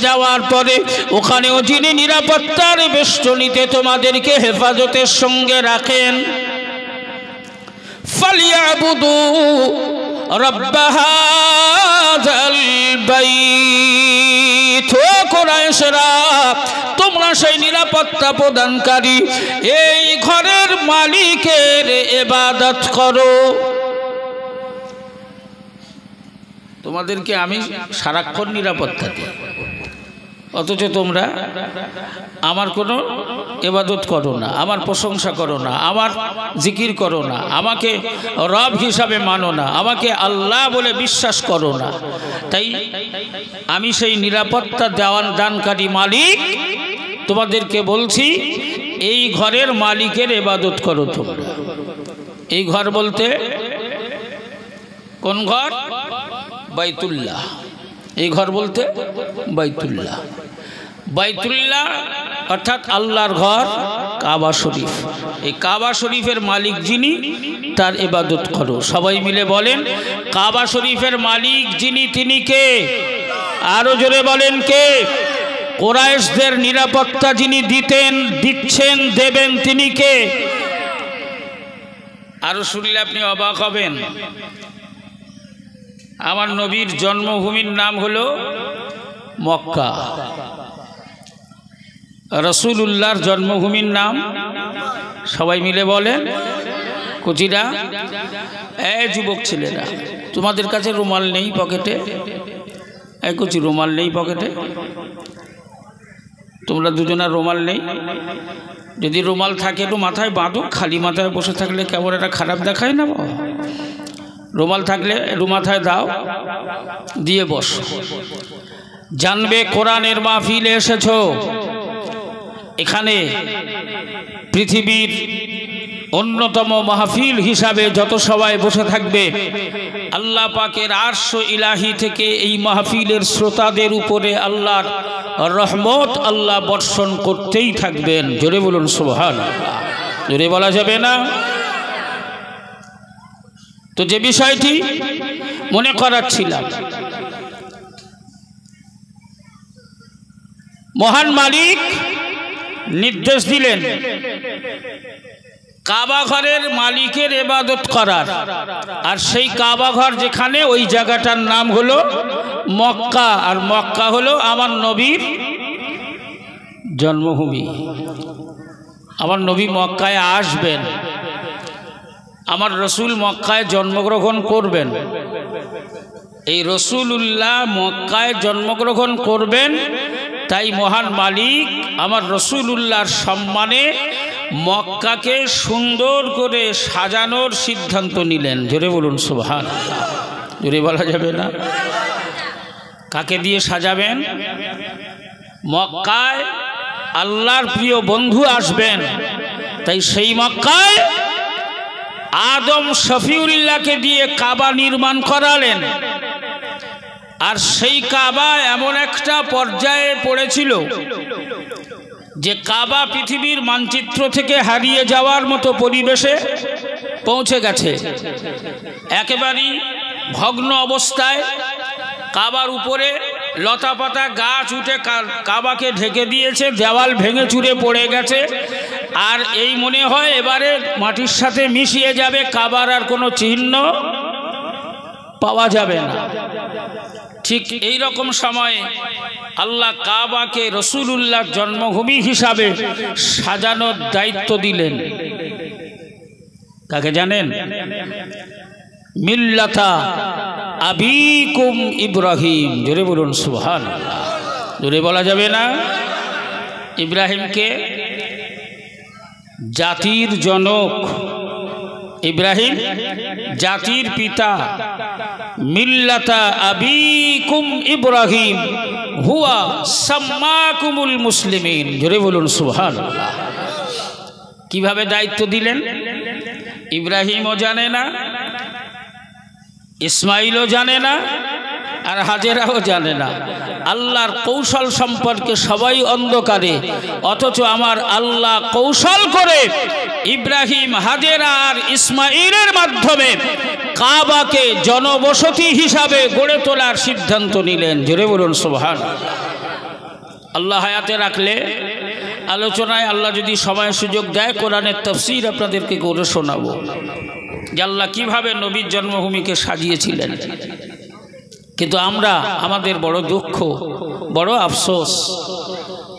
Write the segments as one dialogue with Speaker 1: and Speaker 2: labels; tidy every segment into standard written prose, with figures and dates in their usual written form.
Speaker 1: যাওয়ার পরে ওখানেও যিনি নিরাপত্তার বেষ্টনীতে তোমাদেরকে হেফাজতের সঙ্গে রাখেন। ফালিয়াবুদু রাব্ব হাযাল বাইত, ও কুরাইশরা তোমরা সেই নিরাপত্তা প্রদানকারী এই ঘরের মালিকের ইবাদত করো। তোমাদেরকে আমি সারাক্ষণ নিরাপত্তা দিই, অথচ তোমরা আমার কোনো ইবাদত করো না, আমার প্রশংসা করো না, আমার জিকির করো না, আমাকে রব হিসাবে মানো না, আমাকে আল্লাহ বলে বিশ্বাস করো না। তাই আমি সেই নিরাপত্তা দানকারী মালিক তোমাদেরকে বলছি, এই ঘরের মালিকের ইবাদত করো তোমরা। এই ঘর বলতে কোন ঘর? বাইতুল্লাহ। এই ঘর বলতে বাইতুল্লাহ। বাইতুল্লাহ অর্থাৎ আল্লাহর ঘর কাবা শরীফ। এই কাবা শরীফের মালিক যিনি, তার ইবাদত করো। সবাই মিলে বলেন, কাবা শরীফের মালিক যিনি তিনি কে? আরো জোরে বলেন কে? কুরাইশদের নিরাপত্তা যিনি দিচ্ছেন দেবেন তিনি কে? আরো শুনলে আপনি অবাক হবেন। আমার নবীর জন্মভূমির নাম হলো মক্কা, রাসূলুল্লাহর জন্মভূমির নাম সবাই মিলে বলেন কুচিরা। যুবক ছেলেরা, তোমাদের কাছে রুমাল নেই পকেটে? কুচি রুমাল নেই পকেটে? তোমরা দুজনের রুমাল নেই? যদি রুমাল থাকে একটু মাথায় বাঁধো, খালি মাথায় বসে থাকলে কেমন একটা খারাপ দেখায় না? রুমাল থাকলে একটু মাথায় দাও, দিয়ে বস। জানবে কোরআনের মাহফিলে এসেছো, এখানে পৃথিবীর অন্যতম মাহফিল হিসাবে যত সবাই বসে থাকবে, আল্লাহ পাকের আরশ ইলাহি থেকে এই মাহফিলের শ্রোতাদের উপরে আল্লাহর রহমত আল্লাহ বর্ষণ করতেই থাকবেন। জোরে বলুন সুবহানাল্লাহ। জোরে বলা যাবে না? তো যে বিষয়টি মনে করাচ্ছিলাম, মহান মালিক নির্দেশ দিলেন কাবা ঘরের মালিকের ইবাদত করার। আর সেই কাবা ঘর যেখানে, ওই জায়গাটার নাম হলো মক্কা। আর মক্কা হলো আমার নবীর জন্মভূমি। আমার নবী মক্কায় আসবেন, আমার রসুল মক্কায় জন্মগ্রহণ করবেন। এই রসুলুল্লাহ মক্কায় জন্মগ্রহণ করবেন, তাই মহান মালিক আমার রসুলুল্লাহর সম্মানে মক্কাকে সুন্দর করে সাজানোর সিদ্ধান্ত নিলেন। জোরে বলুন সুবহানাল্লাহ। জোরে বলা যাবে না? কাকে দিয়ে সাজাবেন? মক্কায় আল্লাহর প্রিয় বন্ধু আসবেন, তাই সেই মক্কায় আদম শফিউল্লাহকে দিয়ে কাবা নির্মাণ করালেন। আর সেই কাবা এমন একটা পর্যায়ে পড়েছিল যে কাবা পৃথিবীর মানচিত্র থেকে হারিয়ে যাওয়ার মতো পরিবেশে পৌঁছে গেছে। একেবারেই ভগ্ন অবস্থায়, কাবার উপরে লতাপাতা গাছ উঠে কাবাকে ঢেকে দিয়েছে, দেওয়াল ভেঙে চুরে পড়ে গেছে। আর এই মনে হয় এবারে মাটির সাথে মিশিয়ে যাবে, কাবার আর কোনো চিহ্ন পাওয়া যাবে না। ঠিক এই রকম সময়ে আল্লাহ কাবাকে রসুলুল্লাহর জন্মভূমি হিসাবে সাজানোর দায়িত্ব দিলেন। কাকে জানেন? মিল্লাতা আবিকুম ইব্রাহিম। জোরে বলুন সুবহানাল্লাহ। জোরে বলা যাবে না? ইব্রাহিমকে জাতির জনক, ইব্রাহিম জাতির পিতা। মিল্লাতা আবিকুম ইব্রাহিম হুয়া সাম্মাকুমুল মুসলিমিন। জোরে বলুন সুবহানাল্লাহ। কিভাবে দায়িত্ব দিলেন? ইব্রাহিমও জানে না, ইসমাইলও জানে না, আর হাজেরাও জানে না। আল্লাহর কৌশল সম্পর্কে সবাই অন্ধকারে, অথচ আমার আল্লাহ কৌশল করে ইব্রাহিম, হাজেরা আর ইসমাইলের মাধ্যমে কাবাকে জনবসতি হিসাবে গড়ে তোলার সিদ্ধান্ত নিলেন। জোরে বলুন সুবহানাল্লাহ। আল্লাহ হায়াতে রাখলে আলোচনায় আল্লাহ যদি সময় সুযোগ দেয় কোরআনের তাফসীর আপনাদেরকে করে শোনাবো যে আল্লাহ কীভাবে নবীর জন্মভূমিকে সাজিয়েছিলেন। কিন্তু আমরা আমাদের বড় দুঃখ, বড় আফসোস,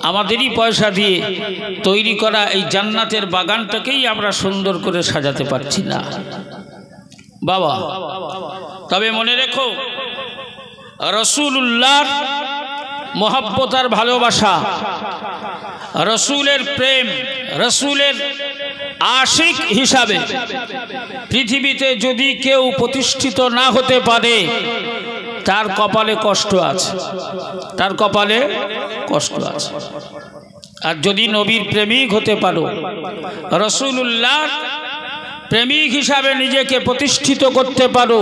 Speaker 1: আমাদেরই পয়সা দিয়ে তৈরি করা এই জান্নাতের বাগানটাকেই আমরা সুন্দর করে সাজাতে পারছি না বাবা। তবে মনে রেখো, রাসূলুল্লাহর মহব্বত আর ভালোবাসা, রসুলের প্রেম, রসুলের আশিক হিসাবে পৃথিবীতে যদি কেউ প্রতিষ্ঠিত না হতে পারে তার কপালে কষ্ট আছে, তার কপালে কষ্ট আছে। আর যদি নবীর প্রেমিক হতে পারো, রসুলুল্লাহ প্রেমিক হিসাবে নিজেকে প্রতিষ্ঠিত করতে পারো,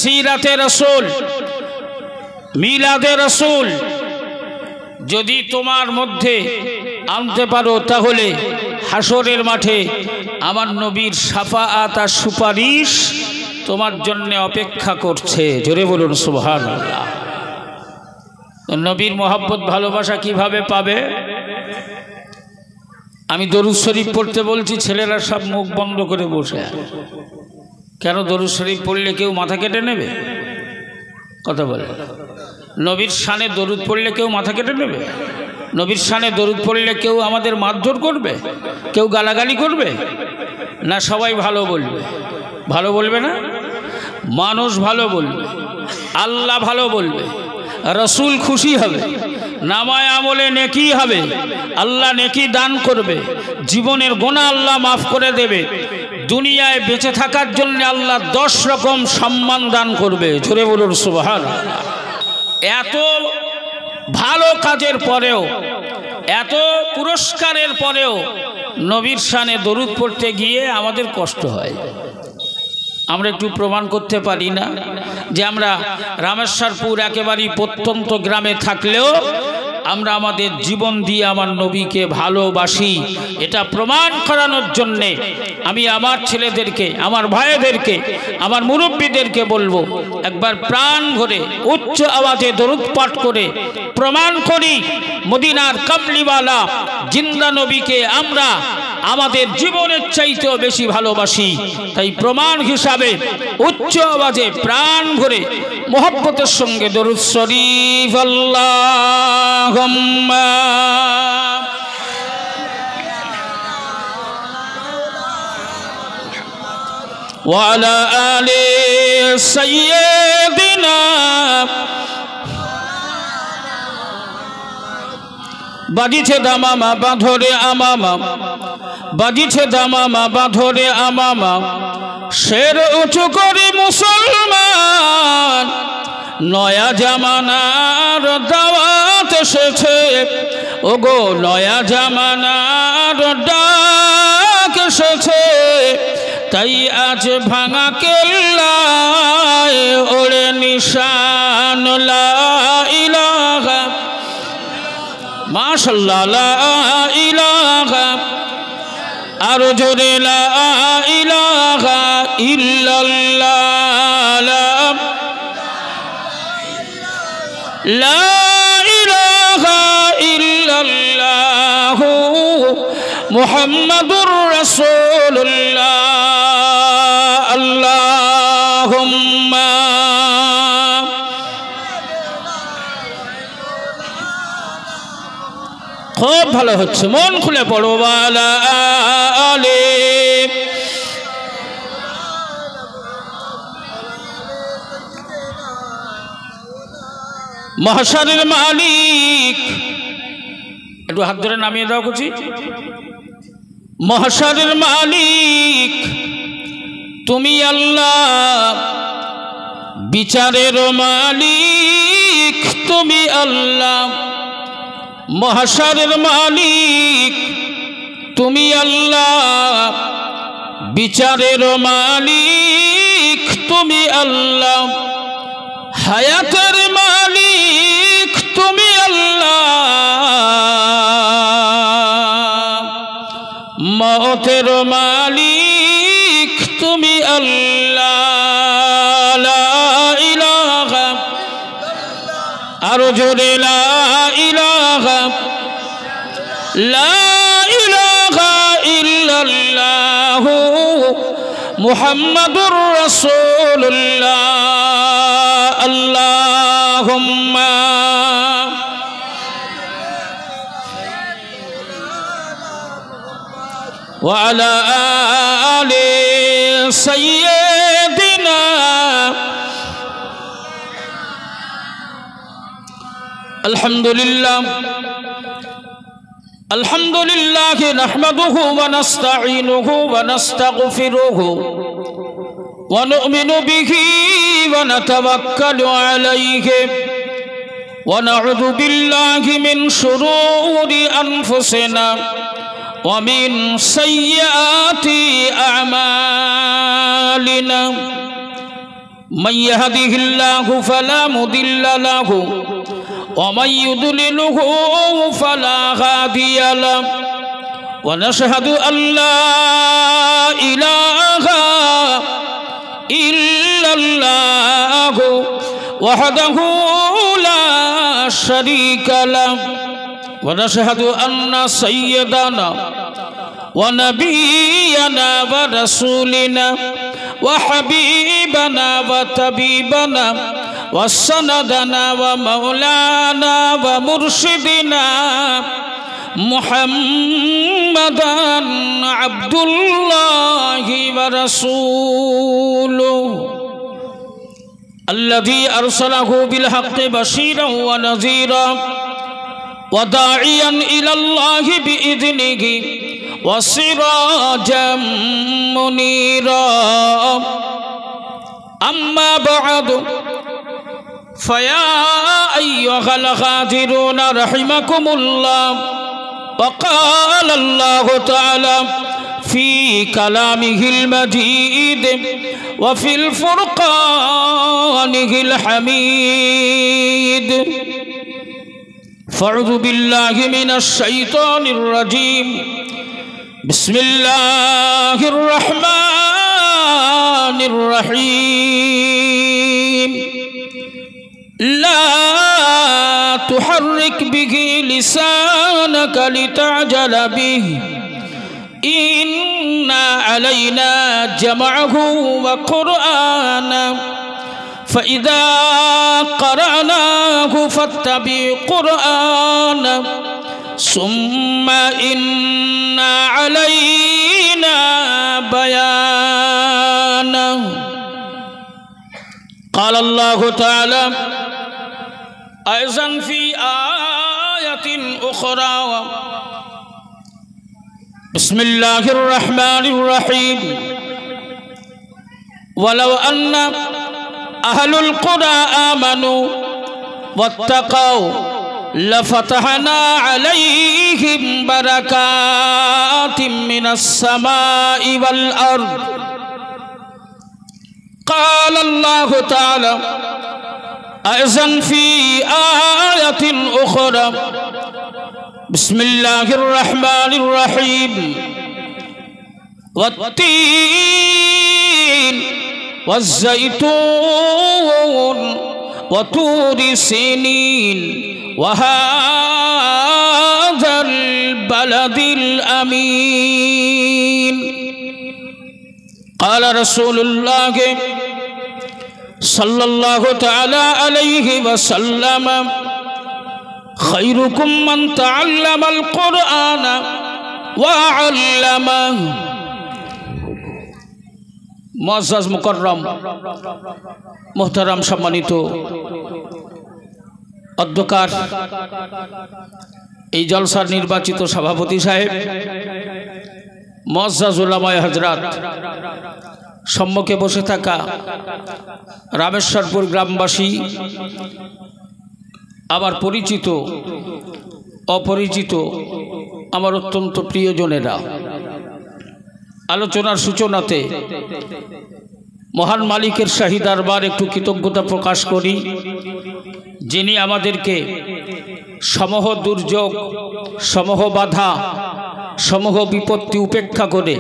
Speaker 1: সিরাতে রসুল, মিলাদে রসুল যদি তোমার মধ্যে আনতে পারো, তাহলে হাসরের মাঠে আমার নবীর শাফাআত আর সুপারিশ তোমার জন্য অপেক্ষা করছে। জোরে বলুন সুবহানাল্লাহ। নবীর মহব্বত ভালোবাসা কিভাবে পাবে? আমি দরুদ শরীফ পড়তে বলছি, ছেলেরা সব মুখ বন্ধ করে বসে। কেন? দরুদ শরীফ পড়লে কেউ মাথা কেটে নেবে? কথা বলে। নবীর শানে দরুদ পড়লে কেউ মাথা কেটে নেবে? নবীর শানে দরুদ পড়লে কেউ আমাদের মারধর করবে? কেউ গালাগালি করবে? না, সবাই ভালো বলবে। ভালো বলবে না? মানুষ ভালো বলবে, আল্লাহ ভালো বলবে, রসুল খুশি হবে, নামায় আমলে নেকি হবে, আল্লাহ নেকি দান করবে, জীবনের গুনাহ আল্লাহ মাফ করে দেবে, দুনিয়ায় বেঁচে থাকার জন্য আল্লাহ 10 রকম সম্মান দান করবে। জোরে বলুন সুবহানাল্লাহ। এত ভালো কাজের পরেও, এত পুরস্কারের পরেও নবীর শানে দরুদ পড়তে গিয়ে আমাদের কষ্ট হয়। আমরা একটু প্রমাণ করতে পারি না যে আমরা রামেশ্বরপুর একেবারেই প্রত্যন্ত গ্রামে থাকলেও আমরা আমাদের জীবন দিয়ে আমার নবীকে ভালোবাসি? এটা প্রমাণ করানোর জন্যে আমি আমার ছেলেদেরকে, আমার ভাইদেরকে, আমার মুরব্বীদেরকে বলবো, একবার প্রাণ ভরে উচ্চ আওয়াজে দরুদ পাঠ করে প্রমাণ করি মদিনার কামলিওয়ালা জিন্দা নবীকে আমরা আমাদের জীবনের চাইতেও বেশি ভালোবাসি। তাই প্রমাণ হিসাবে উচ্চ আওয়াজে প্রাণ ভরে মোহব্বতের সঙ্গে দরুদ শরীফ আল্লাহুম্মা ওয়া আলা আলি সাইয়্যিদিনা বাজিছে দামামা বাঁধরে আমামা, বাজিছে দামামা বাঁধরে আমামা, শের উঁচু করি মুসলমান, নয়া জামানার দাওয়াত এসেছে, ওগো নয়া জামানার ডাক এসেছে, তাই আজ ভাঙা কেল্লায় ওড়ে নিশান লা ইলাহা মাশাআল্লাহ লা ইলাহা, আর জোরে লা ইলাহা ইল্লাল্লাহ, লা ইলাহা ইল্লাল্লাহ মুহাম্মাদুর রাসূলুল্লাহ। আল্লাহুম্মা খুব ভালো হচ্ছে, মন খুলে পড়ো। ওয়ালা আলে মহশরের মালিক, একটু হাত ধরে নামিয়ে দাও কুচি। মহশরের মালিক তুমি আল্লাহ, বিচারের মালিক তুমি আল্লাহ, মহশরের মালিক তুমি আল্লাহ, বিচারের মালিক তুমি আল্লাহ, হায়াতের মালিক তুমি আল্লাহ, মওতের মালিক তুমি আল্লাহ। লা ইলাহা, আরো जोरे ला इलाहा इल्लल्लाह मुहम्मदुर रसूलुल्लाह अल्लाहुम्मा व अला आले सय्यदिना अल्हम्दुलिल्लाह अल्हम्दुलिल्लाह नहमदुहु व नस्तईनुहु व नस्तगफिरुहु व नु'मिनु बिही व नतवक्कलु अलैहि व नऊज़ु बिल्लाहि मिन शुरूरि अनफुसिना व मिन सय्यिआति अअमालिना मन यहदिहिल्लाहु फला मुदिल्ल लहु वमन युद्लिलहु फला हादिय लहु व नशहदु अल्ला इलाहा इल्लल्लाहु वहदहु ला शरीका लहु व नशहदु अन्न सय्यदना व नबियना व रसूलिना व हबीबना व तबीबना व सनदना व मौलाना व मुर्शिदना मुहम्मदन अब्दुल्लाहि व रसूलुहु अल्लज़ी अरसलहु बिल हक़्क़ि बशीरन व नज़ीरन व दाइयन इलल्लाहि बिइज़्निहि व सिराजम मुनीरा अम्मा बअद फया अय्युहल हाज़िरून रहिमकुमुल्लाह वक़ाल अल्लाहु तआला फ़ी कलामिहिल मजीद व फ़िल फ़ुरक़ानिहिल हमीद फ़अऊज़ु बिल्लाहि मिनश शैतानिर रजीम बिस्मिल्लाहिर रहमानिर रहीम ला तुहर्रिक बिही लिसानक लितअजल बिही इन्ना अलैना जमअहु व क़ुरआना फ़इज़ा क़रअनाहु फ़त्तबि क़ुरआना सुम्मा इन्ना अलैना बयाना क़ाल अल्लाहु तआला अयज़न फ़ी आयतिन उख़रा बिस्मिल्लाहिर रहमानिर रहीम वलौ अन्ना अहलुल क़ुरा आमनू वत्तक़ौ लफ़तहना अलैहिम बरकातिम मिनस समाई वल अर्द क़ाल अल्लाहु तआला अयज़न फ़ी आयतिन उख़रा बिस्मिल्लाहिर रहमानिर रहीम वत्तीन वज़्ज़ैतून वतूरि सीनीन वहाज़ल बलदिल अमीन क़ाल रसूलुल्लाह सल्लल्लाहु तआला अलैहि वसल्लम खैरुकुम मन तअल्लमल कुरआन व अल्लमहु मुअज़्ज़ज़ मुकर्रम मोहतरम सम्मानित अध्यकार এই জলসার নির্বাচিত সভাপতি সাহেব মুআজ্জাজ উলামায়ে হযরত সম্মুখে বসে থাকা রামেশ্বরপুর গ্রামবাসী আমার পরিচিত অপরিচিত আমার অত্যন্ত প্রিয়জনেরা আলোচনার সূচনাতে মহান মালিকের শাহী দরবার একটু কৃতজ্ঞতা প্রকাশ করি যিনি আমাদেরকে সমূহ দুর্যোগ সমূহ বাধা সমূহ বিপত্তি উপেক্ষা করে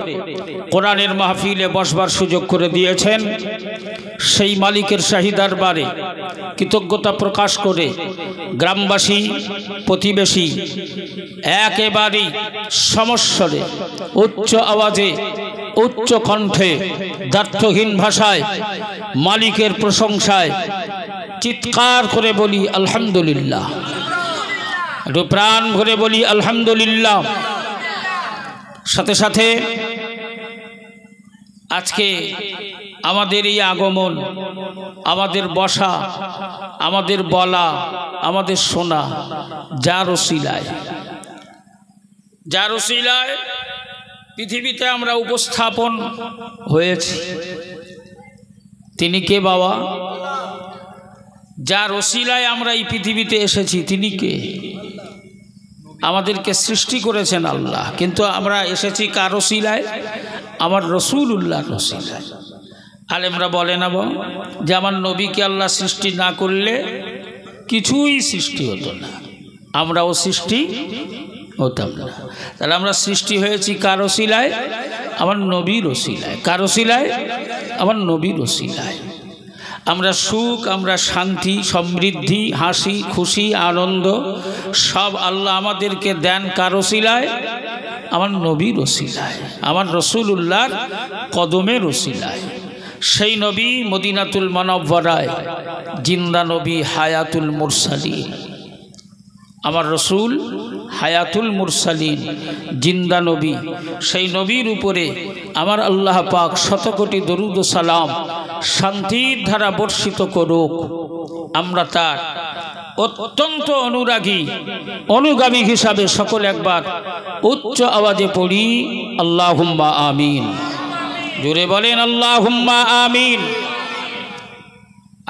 Speaker 1: কোরআনের মাহফিলে বসবার সুযোগ করে দিয়েছেন সেই মালিকের শাহী দরবারে কৃতজ্ঞতা প্রকাশ করে গ্রামবাসী প্রতিবেশী একেবারেই সমস্বরে উচ্চ আওয়াজে উচ্চ কণ্ঠে দ্ব্যর্থহীন ভাষায় মালিকের প্রশংসায় চিৎকার করে বলি আলহামদুলিল্লাহ। একটু প্রাণ ভরে বলি আলহামদুলিল্লাহ। সাথে সাথে আজকে আমাদের এই আগমন, আমাদের বসা, আমাদের বলা, আমাদের শোনা যার ওসিলায় পৃথিবীতে আমরা উপস্থাপন হয়েছি। তিনি কে বাবা? যার ওসিলায় আমরা এই পৃথিবীতে এসেছি তিনি কে? আমাদেরকে সৃষ্টি করেছেন আল্লাহ, কিন্তু আমরা এসেছি কার ওসিলায়? আমার রাসূলুল্লাহর ওসিলায়। আলেমরা বলে না যে আমার নবীকে আল্লাহ সৃষ্টি না করলে কিছুই সৃষ্টি হতো না, আমরাও সৃষ্টি হতাম না। তাহলে আমরা সৃষ্টি হয়েছি কার ওসিলায়? আমার নবীর ওসিলায়। কার ওসিলায়? আমার নবীর ওসিলায়। আমরা সুখ, আমরা শান্তি, সমৃদ্ধি, হাসি খুশি, আনন্দ সব আল্লাহ আমাদেরকে দেন কার ওসিলায়? আমার নবীর ওসিলায়, আমার রাসূলুল্লাহর কদমের ওসিলায়। সেই নবী মদিনাতুল মুনাওয়ারায় জিন্দা নবী, হায়াতুল মুরসালিন। আমার রসুল হায়াতুল মুরসালিন, জিন্দা নবী। সেই নবীর উপরে আমার আল্লাহ পাক শতকোটি দরুদ ও সালাম শান্তির ধারা বর্ষিত করুক। আমরা তার অত্যন্ত অনুগামী হিসাবে সকলে একবার উচ্চ আওয়াজে পড়ি আল্লাহুম্মা আমিন। জোরে বলেন আল্লাহুম্মা আমিন।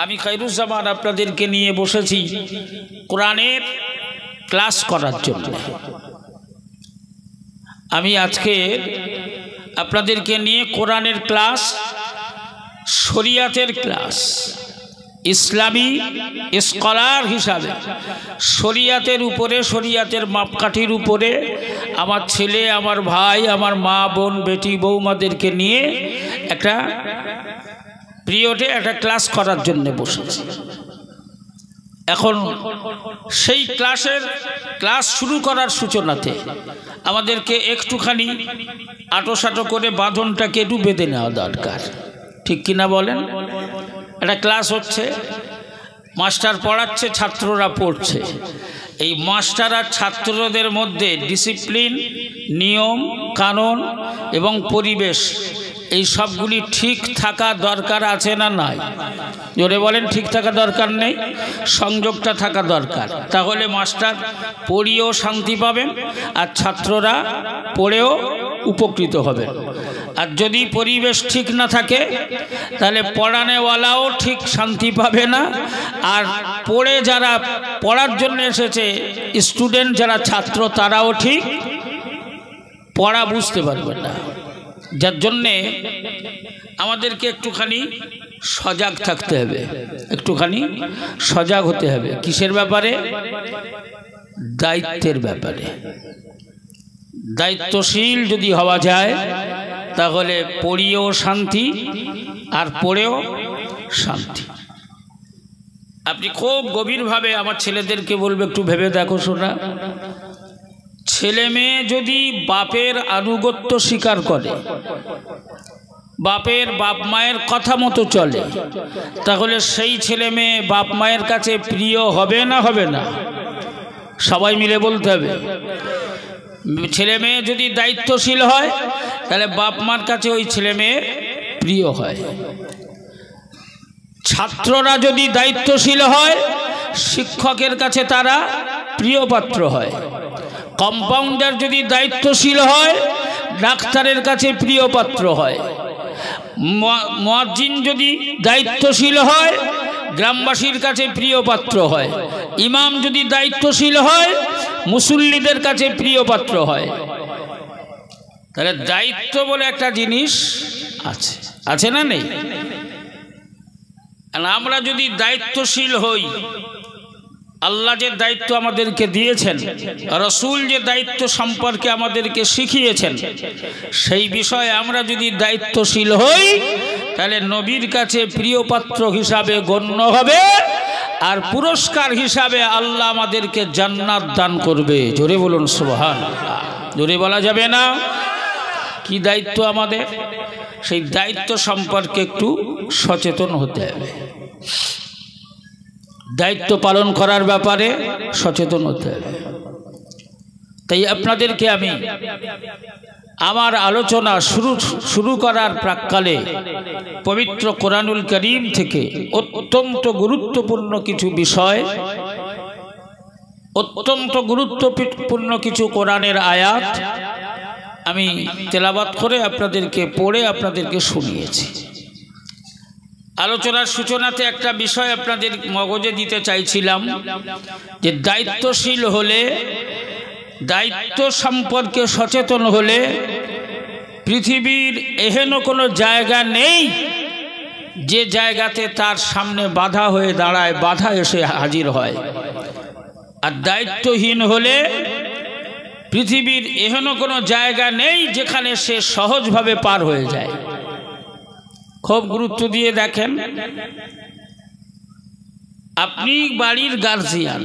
Speaker 1: আমি খায়রুজ্জামান আপনাদেরকে নিয়ে বসেছি কোরআনের ক্লাস করার জন্য। আমি আজকে আপনাদেরকে নিয়ে কোরআনের ক্লাস, শরিয়াতের ক্লাস, ইসলামী স্কলার হিসাবে শরিয়াতের উপরে, শরিয়াতের মাপকাঠির উপরে আমার ছেলে, আমার ভাই, আমার মা, বোন, বেটি, বৌমাদেরকে নিয়ে একটা পিরিয়ডে একটা ক্লাস করার জন্য বসেছি। এখন সেই ক্লাস শুরু করার সূচনাতে আমাদেরকে একটুখানি আটোসাটো করে বাঁধনটাকে একটু বেঁধে নেওয়া দরকার, ঠিক কিনা বলেন? একটা ক্লাস হচ্ছে, মাস্টার পড়াচ্ছে, ছাত্ররা পড়ছে। এই মাস্টার আর ছাত্রদের মধ্যে ডিসিপ্লিন, নিয়ম কানুন এবং পরিবেশ এই সবগুলি ঠিক থাকা দরকার আছে না নাই? জোরে বলেন, ঠিক থাকা দরকার নেই? সংযোগটা থাকা দরকার। তাহলে মাস্টার পড়িয়েও শান্তি পাবেন আর ছাত্ররা পড়েও উপকৃত হবেন। আর যদি পরিবেশ ঠিক না থাকে তাহলে পড়ানেওয়ালাও ঠিক শান্তি পাবে না, আর যারা পড়ার জন্য এসেছে স্টুডেন্ট, যারা ছাত্র, তারাও ঠিক পড়া বুঝতে পারবে না। যার জন্যে আমাদেরকে একটুখানি সজাগ থাকতে হবে, একটুখানি সজাগ হতে হবে। কিসের ব্যাপারে? দায়িত্বের ব্যাপারে। দায়িত্বশীল যদি হওয়া যায় তাহলে পড়িয়েও শান্তি আর পড়েও শান্তি। আপনি খুব গভীরভাবে আমার ছেলেদেরকে বলবে, একটু ভেবে দেখো শোনা, ছেলে মেয়ে যদি বাপের আনুগত্য স্বীকার করে, বাপ মায়ের কথা মতো চলে, তাহলে সেই ছেলে মেয়ে বাপ মায়ের কাছে প্রিয় হবে না হবে না? সবাই মিলে বলতে হবে। ছেলে মেয়ে যদি দায়িত্বশীল হয় তাহলে বাপ মার কাছে ওই ছেলে মেয়ে প্রিয় হয়। ছাত্ররা যদি দায়িত্বশীল হয় শিক্ষকের কাছে তারা প্রিয় পাত্র হয়। কম্পাউন্ডার যদি দায়িত্বশীল হয় ডাক্তারের কাছে প্রিয় পাত্র হয়। মুয়াজ্জিন যদি দায়িত্বশীল হয় গ্রামবাসীর কাছে প্রিয় পাত্র হয়। ইমাম যদি দায়িত্বশীল হয় মুসল্লিদের কাছে প্রিয় পাত্র হয়। তাহলে দায়িত্ব বলে একটা জিনিস আছে, আছে না নেই? আমরা যদি দায়িত্বশীল হই আল্লাহ যে দায়িত্ব আমাদেরকে দিয়েছেন, রাসূল যে দায়িত্ব সম্পর্কে আমাদেরকে শিখিয়েছেন, সেই বিষয়ে আমরা যদি দায়িত্বশীল হই তাহলে নবীর কাছে প্রিয় পাত্র হিসাবে গণ্য হবে, আর পুরস্কার হিসাবে আল্লাহ আমাদেরকে জান্নাত দান করবে। জোরে বলুন সুবহানাল্লাহ। জোরে বলা যাবে না? কি দায়িত্ব আমাদের, সেই দায়িত্ব সম্পর্কে একটু সচেতন হতে হবে। দায়িত্ব পালন করার ব্যাপারে সচেতন হতে হবে। তাই আপনাদেরকে আমি আমার আলোচনা শুরু করার প্রাক্কালে পবিত্র কোরআনুল কারীম থেকে অত্যন্ত গুরুত্বপূর্ণ কিছু বিষয়, অত্যন্ত গুরুত্বপূর্ণ কিছু কোরআনের আয়াত আমি তেলাওয়াত করে আপনাদেরকে পড়ে আপনাদেরকে শুনিয়েছি। আলোচনার সূচনাতে একটা বিষয় আপনাদের মগজে দিতে চাইছিলাম যে দায়িত্বশীল হলে, দায়িত্ব সম্পর্কে সচেতন হলে পৃথিবীর এহেন কোনো জায়গা নেই যে জায়গাতে তার সামনে বাধা হয়ে দাঁড়ায়, বাধা এসে হাজির হয়। আর দায়িত্বহীন হলে পৃথিবীর এহেন কোনো জায়গা নেই যেখানে সে সহজভাবে পার হয়ে যায়। খুব গুরুত্ব দিয়ে দেখেন, আপনি বাড়ির গার্জিয়ান,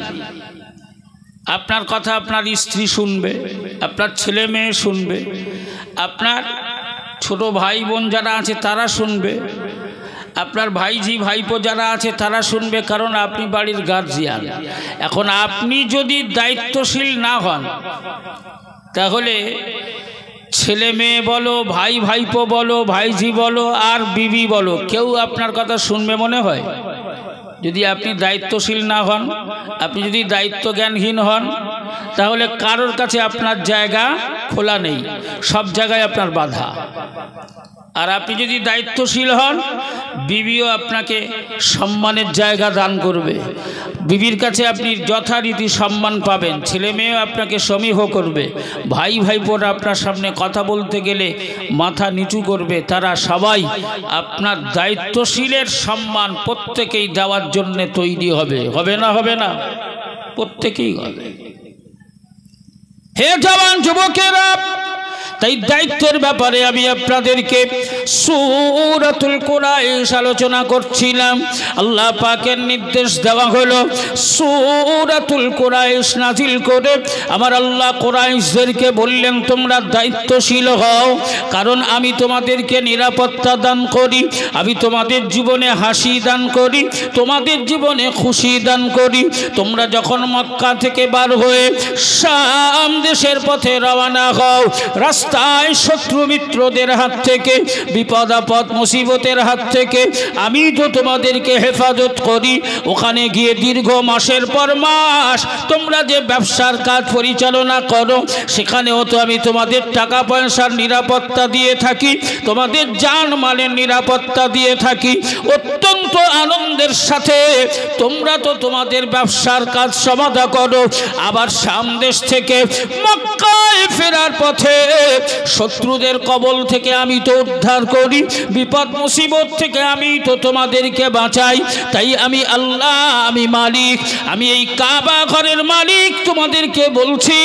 Speaker 1: আপনার কথা আপনার স্ত্রী শুনবে, আপনার ছেলে মেয়ে শুনবে, আপনার ছোট ভাই বোন যারা আছে তারা শুনবে, আপনার ভাইঝি ভাইপো যারা আছে তারা শুনবে, কারণ আপনি বাড়ির গার্জিয়ান। এখন আপনি যদি দায়িত্বশীল না হন তাহলে ছেলে মেয়ে বলো, ভাই ভাইপো বলো, ভাইঝি বলো আর বিবি বলো, কেউ আপনার কথা শুনবে মনে হয়? যদি আপনি দায়িত্বশীল না হন, আপনি যদি দায়িত্ব জ্ঞানহীন হন, তাহলে কারোর কাছে আপনার জায়গা খোলা নেই, সব জায়গায় আপনার বাধা। আর আপনি যদি দায়িত্বশীল হন, বিবিও আপনাকে সম্মানের জায়গা দান করবে, বিবির কাছে আপনি যথারীতি সম্মান পাবেন, ছেলে মেয়েও আপনাকে সমীহ করবে, ভাই ভাইপোরা আপনার সামনে কথা বলতে গেলে মাথা নিচু করবে, তারা সবাই আপনার দায়িত্বশীলের সম্মান প্রত্যেকেই দেওয়ার জন্য তৈরি হবে। হবে না? হবে না? প্রত্যেকেই হবে। হে জওয়ান যুবকেরা, তাই দায়িত্বের ব্যাপারে আমি আপনাদেরকে সূরাতুল কুরাইশ আলোচনা করছিলাম। আল্লাহ পাকের নির্দেশ দেওয়া হলো সূরাতুল কুরাইশ নাজিল করে আমার আল্লাহ কুরাইশদেরকে বললেন, তোমরা দায়িত্বশীল হও, কারণ আমি তোমাদেরকে নিরাপত্তা দান করি, আমি তোমাদের জীবনে হাসি দান করি, তোমাদের জীবনে খুশি দান করি। তোমরা যখন মক্কা থেকে বার হয়ে শাম দেশের পথে রওনা হও, রাস্তায় শত্রু মিত্রদের হাত থেকে, বিপদ আপদ মুসিবতের হাত থেকে আমি তো তোমাদেরকে হেফাজত করি। ওখানে গিয়ে দীর্ঘ মাসের পর মাস তোমরা যে ব্যবসার কাজ পরিচালনা করো, সেখানেও তো আমি তোমাদের টাকা পয়সার নিরাপত্তা দিয়ে থাকি, তোমাদের জান মালের নিরাপত্তা দিয়ে থাকি। অত্যন্ত আনন্দের সাথে তোমরা তো তোমাদের ব্যবসার কাজ সমাধা করো। আবার শাম দেশ থেকে মক্কায় ফেরার পথে শত্রুদের কবল থেকে আমি তো উদ্ধার করি, বিপদ মুসিবত থেকে আমি তো তোমাদেরকে বাঁচাই। তাই আমি আল্লাহ, আমি মালিক, আমি এই কাবা ঘরের মালিক তোমাদেরকে বলছি,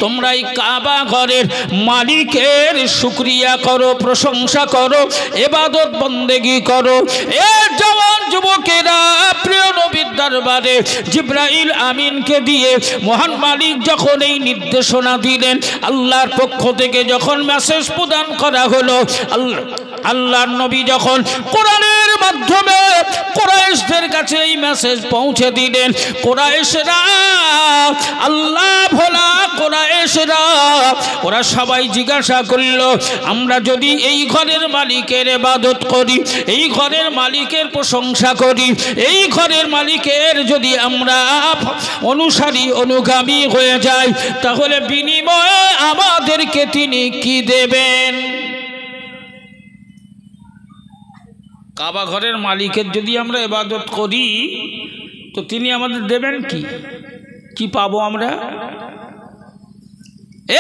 Speaker 1: তোমরা এই কাবা ঘরের মালিকের শুকরিয়া করো, প্রশংসা করো, ইবাদত বন্দেগী করো। এ জওয়ান যুবকেরা, প্রিয় নবীর দরবারে জিবরাইল আমিনকে দিয়ে মহান মালিক যখন এই নির্দেশনা দিলেন, আল্লাহর পক্ষ থেকে যখন মেসেজ প্রদান করা হলো, আল্লাহর নবী যখন কোরআনের মাধ্যমে কুরাইশদের কাছে এই মেসেজ পৌঁছে দিলেন, কুরাইশরা, আল্লাহ ভোলা কুরাইশরা, ওরা সবাই জিজ্ঞাসা করল, আমরা যদি এই ঘরের মালিকের ইবাদত করি, এই ঘরের মালিকের প্রশংসা করি, এই ঘরের মালিকের যদি আমরা অনুসারী অনুগামী হয়ে যাই, তাহলে বিনিময়ে আমাদেরকে তিনি কি দেবেন? কাবা ঘরের মালিকের যদি আমরা ইবাদত করি তো তিনি আমাদের দেবেন কি? কি পাবো আমরা?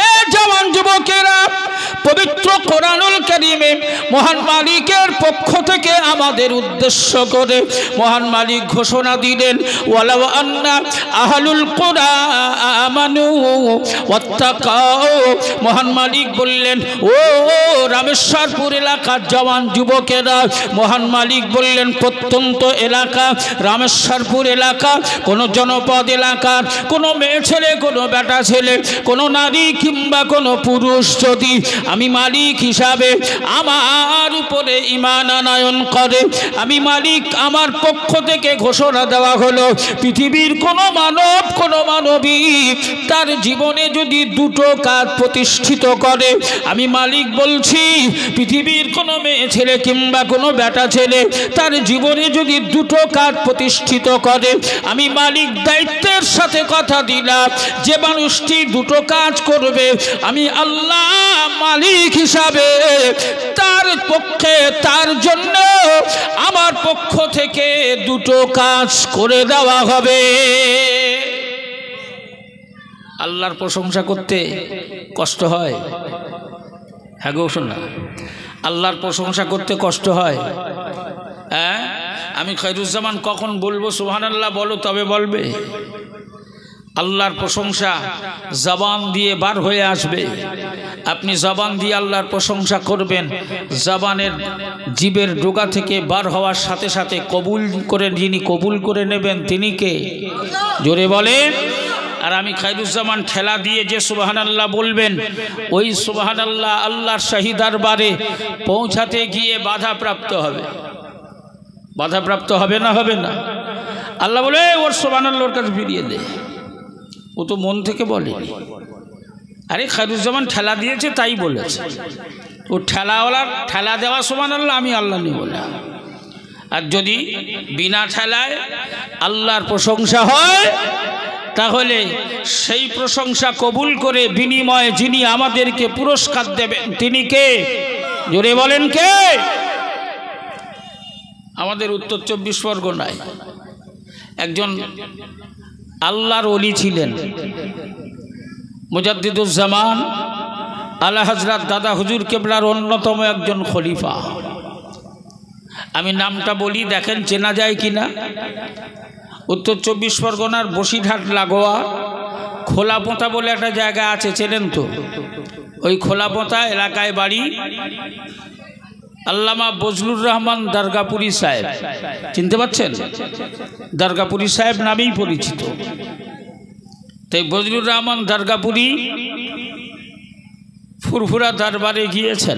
Speaker 1: এ জওয়ান যুবকেরা, পবিত্র কোরআনুল কারীমে মহান মালিকের পক্ষ থেকে আমাদের উদ্দেশ্য করে মহান মালিক ঘোষণা দিলেন, ওয়ালাউ আন্না আহলুল কুরআ আমানু ওয়াত্তাকাউ। মহান মালিক বললেন, ও রামেশ্বরপুর এলাকার জওয়ান যুবকেরা, মহান মালিক বললেন প্রত্যন্ত এলাকা রামেশ্বরপুর এলাকা, কোনো জনপদ এলাকার কোনো মেয়ে ছেলে, কোনো বেটা ছেলে, কোনো নারী কিংবা কোনো পুরুষ যদি আমি মালিক হিসাবে আমার উপরে ঈমান আনয়ন করে, আমি মালিক আমার পক্ষ থেকে ঘোষণা দেওয়া হলো, পৃথিবীর কোনো মানব কোনো মানবী তার জীবনে যদি দুটো কাজ প্রতিষ্ঠিত করে, আমি মালিক বলছি পৃথিবীর কোনো মেয়ে ছেলে কিংবা কোনো বেটা ছেলে তার জীবনে যদি দুটো কাজ প্রতিষ্ঠিত করে, আমি মালিক দায়িত্বের সাথে কথা দিলাম, যে মানুষটি দুটো কাজ করবে আমি আল্লাহ মালিক হিসাবে তার পক্ষে তার জন্য আমার পক্ষ থেকে দুটো কাজ করে দেওয়া হবে। আল্লাহর প্রশংসা করতে কষ্ট হয়? হ্যাঁ গো শোন না, আল্লাহর প্রশংসা করতে কষ্ট হয়? হ্যাঁ, আমি খৈরুজ্জামান কখন বলবো সুবহানাল্লাহ বলো, তবে বলবে? আল্লাহর প্রশংসা জবান দিয়ে বার হয়ে আসবে। আপনি জবান দিয়ে আল্লাহর প্রশংসা করবেন, জবানের জিবের ডোগা থেকে বার হওয়ার সাথে সাথে কবুল করে, যিনি কবুল করে নেবেন তিনি কে? জোরে বলেন। আর আমি খৈরুজ্জামান ঠেলা দিয়ে যে সুবহানাল্লাহ বলবেন, ওই সুবহানাল্লাহ আল্লাহর শাহী দরবারে পৌঁছাতে গিয়ে বাধাপ্রাপ্ত হবে। বাধাপ্রাপ্ত হবে না? হবে না? আল্লাহ বলে ওর সুবহানাল্লাহর কাছে ফিরিয়ে দে, ও তো মন থেকে বলেনি। আরে খৈরুজ্জামান ঠেলা দিয়েছে তাই বলেছে, ও ঠেলাওয়ালার ঠেলা দেওয়া সুবহানাল্লাহ আমি আল্লাহ নি বলে। আর যদি বিনা ঠেলায় আল্লাহর প্রশংসা হয়, তাহলে সেই প্রশংসা কবুল করে বিনিময়ে যিনি আমাদেরকে পুরস্কার দেবেন তিনি কে? জোরে বলেন কে? আমাদের উত্তর 24 পরগনায় একজন আল্লাহর ওলি ছিলেন, মুজাদ্দিদুজ্জামান আলা হযরত দাদা হুজুর কেবলার অন্যতম একজন খলিফা। আমি নামটা বলি, দেখেন চেনা যায় কিনা। উত্তর 24 পরগনার বসিরহাট লাগোয়া খোলাপোঁতা বলে একটা জায়গা আছে, চেনেন তো? ওই খোলাপোঁতা এলাকায় বাড়ি আল্লামা বজলুর রহমান দরগাপুরি সাহেব। চিনতে পারছেন? দরগাপুরি সাহেব নামেই পরিচিত। তাই বজলুর রহমান দরগাপুরি ফুরফুরা দরবারে গিয়েছেন,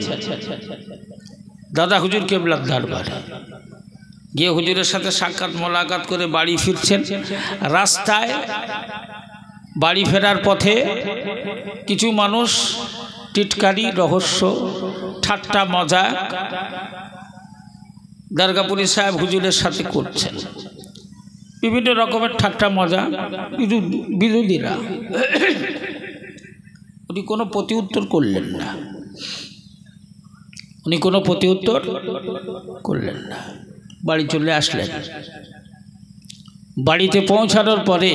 Speaker 1: দাদা হুজুর কেবলার দরবারে গিয়ে হুজুরের সাথে সাক্ষাৎ মোলাকাত করে বাড়ি ফিরছেন। রাস্তায় বাড়ি ফেরার পথে কিছু মানুষ টিটকারি, রহস্য, ঠাট্টা, মজাক দরগাপুরি সাহেব হুজুরের সাথে করছেন। বিভিন্ন রকমের ঠাট্টা মজা বিরোধীরা। উনি কোনো প্রতি উত্তর করলেন না, উনি কোনো প্রতি উত্তর করলেন না, বাড়ি চলে আসলেন। বাড়িতে পৌঁছানোর পরে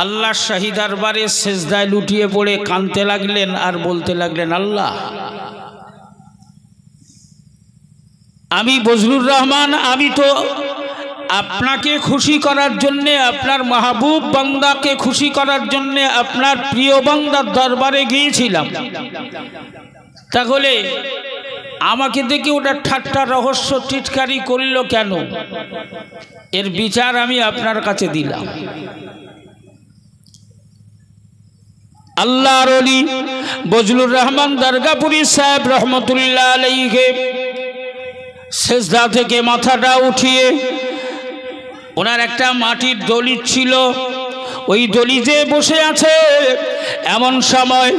Speaker 1: আল্লাহর শাহী দরবারে সেজদায় লুটিয়ে পড়ে কাঁদতে লাগলেন আর বলতে লাগলেন, আল্লাহ আমি বজলুর রহমান, আমি তো আপনাকে খুশি করার জন্যে, আপনার মাহবুব বান্দাকে খুশি করার জন্যে আপনার প্রিয় বান্দার দরবারে গিয়েছিলাম, তাহলে আমাকে দেখে ওটা ঠাট্টা, রহস্য, টিটকারি করল কেন? এর বিচার আমি আপনার কাছে দিলাম। আল্লাহর ওলি বজলুর রহমান দরগাপুরি সাহেব রহমতুল্লাহ আলাইহি সেজদা থেকে মাথাটা উঠিয়ে, ওনার একটা মাটির দলিত ছিল, ওই দলিতে বসে আছে। এমন সময়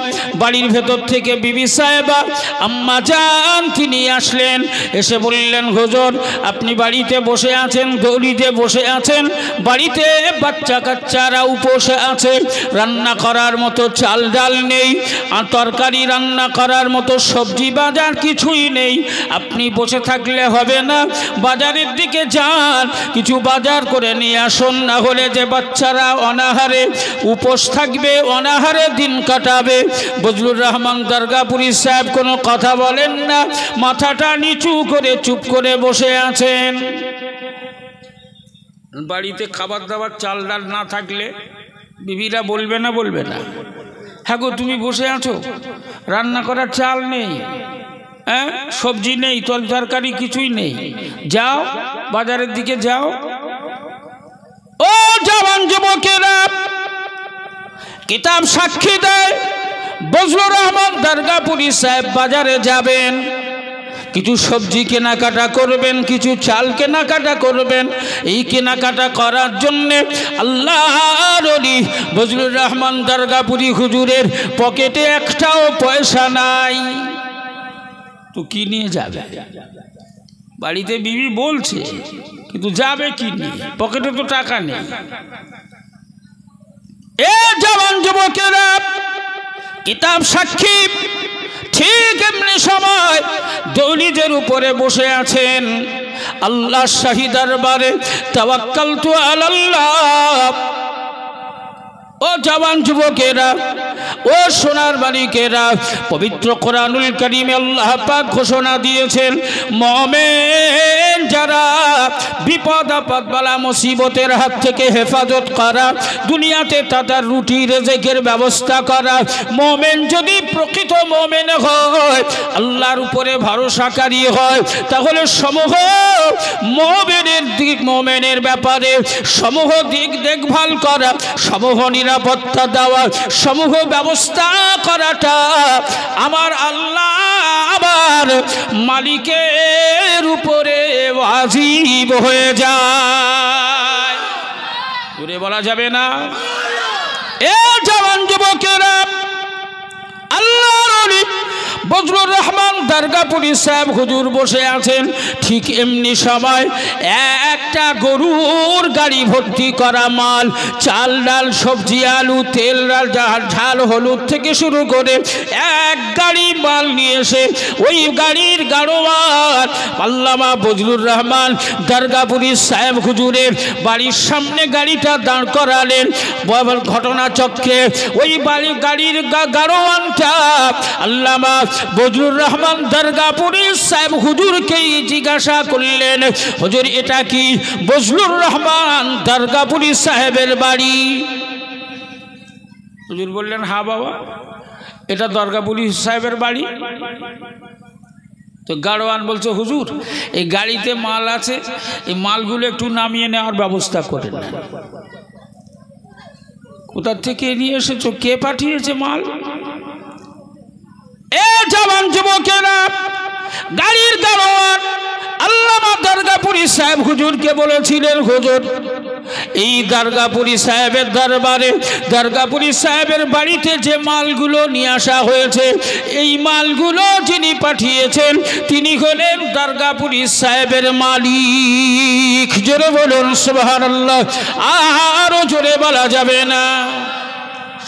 Speaker 1: বাড়ির ভেতর থেকে বিবি সাহেবা আম্মা জান তিনি আসলেন, এসে বললেন, হুজুর আপনি বাড়িতে বসে আছেন, দলিতে বসে আছেন, বাড়িতে বাচ্চা কাচ্চারা উপসে আছে, রান্না করার মতো চাল ডাল নেই, আর তরকারি রান্না করার মতো সবজি বাজার কিছুই নেই, আপনি বসে থাকলে হবে না, বাজারের দিকে যান, কিছু বাজার করে নিয়ে আসুন, না হলে যে বাচ্চারা অনাহারে উপোস থাকবে, অনাহারে হারে দিন কাটাবে। বজলুর রহমান দরগাপুরি সাহেব কোনো কথা বলেন না, মাথাটা নিচু করে চুপ করে বসে আছেন। বাড়িতে খাবার দাবার চাল ডাল না থাকলে বিবিরা বলবে না বলবে না, হ্যাঁ গো তুমি বসে আছো, রান্না করার চাল নেই, হ্যাঁ সবজি নেই, তরকারি কিছুই নেই, যাও বাজারের দিকে যাও। ও জওয়ান যুবকেরা, কিতাব সাক্ষী দেয় বজলুর রহমান দরগাপুরি সাহেব বাজারে যাবেন, কিছু সবজি কেনাকাটা করবেন, কিছু চাল কেনাকাটা করবেন। এই কেনাকাটা করার জন্যে আল্লাহর ওলি বজলুর রহমান দরগাপুরি হুজুরের পকেটে একটাও পয়সা নাই, তো কি নিয়ে যাবে? বাড়িতে বিবি বলছে কিন্তু যাবে কি নিয়ে, পকেটে তো টাকা নেই। এ জওয়ান যুবকেরা, কিতাব সাক্ষী ঠিক এমনি সময় দৌলিদের উপরে বসে আছেন, আল্লাহ শাহী দরবারে তাওয়াক্কালতু আলাল্লাহ। ও জওয়ান যুবকেরা, ও সোনার বালিকেরা, পবিত্র কোরআনুল কারীমে আল্লাহ পাক ঘোষণা দিয়েছেন, মুমিন যারা বিপদ আপদ বালা মুসিবতের হাত থেকে হেফাজত করা, দুনিয়াতে তাদের রুটি রিজিকের ব্যবস্থা করা, মুমিন যদি প্রকৃত মুমিন হয়, আল্লাহর উপরে ভরসাকারী হয়, তাহলে সমূহ মুমিনের ব্যাপারে সমূহ দিক দেখভাল করা, সমূহ নিরাপত্তা দেওয়া, সমূহ ব্যবস্থা করাটা আমার আল্লাহ আমার মালিকের উপরে ওয়াজিব হয়ে যায়। জোরে বলা যাবে না? এ জওয়ান যুবকেরা, আল্লাহর ওলি বজলুর রহমান দরগাপুরি সাহেব হুজুর বসে আছেন, ঠিক এমনি সময় একটা গরুর গাড়ি ভর্তি করা মাল, চাল ডাল সবজি আলু তেল ঝাল হলুদ থেকে শুরু করে এক গাড়ি মাল নিয়ে এসে ওই গাড়ির গাড়োয়ান আল্লামা বজলুর রহমান দরগাপুরি সাহেব হুজুরের বাড়ির সামনে গাড়িটা দাঁড় করালেন। ঘটনাচক্রে ওই গাড়ির গাড়োয়ানটা আল্লামা বজলুর রহমান দরগাপুরি সাহেব হুজুরকেই জিজ্ঞাসা করলেন, হুজুর এটা কি বজলুর রহমান দরগাপুরি সাহেবের বাড়ি? হুজুর বললেন, হ্যাঁ বাবা, এটা দরগাপুরি সাহেবের বাড়ি। তো গাড়োয়ান বলছে, হুজুর এই গাড়িতে মাল আছে, এই মালগুলো একটু নামিয়ে নেওয়ার ব্যবস্থা করে নেন। কোথা থেকে নিয়ে এসেছো, কে পাঠিয়েছে মাল? এ জওয়ান যুবকেরা, গাড়ির গাড়োয়ান আল্লামা দরগাপুরি সাহেব হুজুরকে বলেছিলেন, হুজুর এই দরগাপুরি সাহেবের দরবারে দরগাপুরি সাহেবের বাড়িতে যে মালগুলো নিয়ে আসা হয়েছে, এই মালগুলো যিনি পাঠিয়েছেন তিনি হলেন দরগাপুরি সাহেবের মালিক। জোরে বলুন সুবহানাল্লাহ, আরো জোরে বলা যাবে না?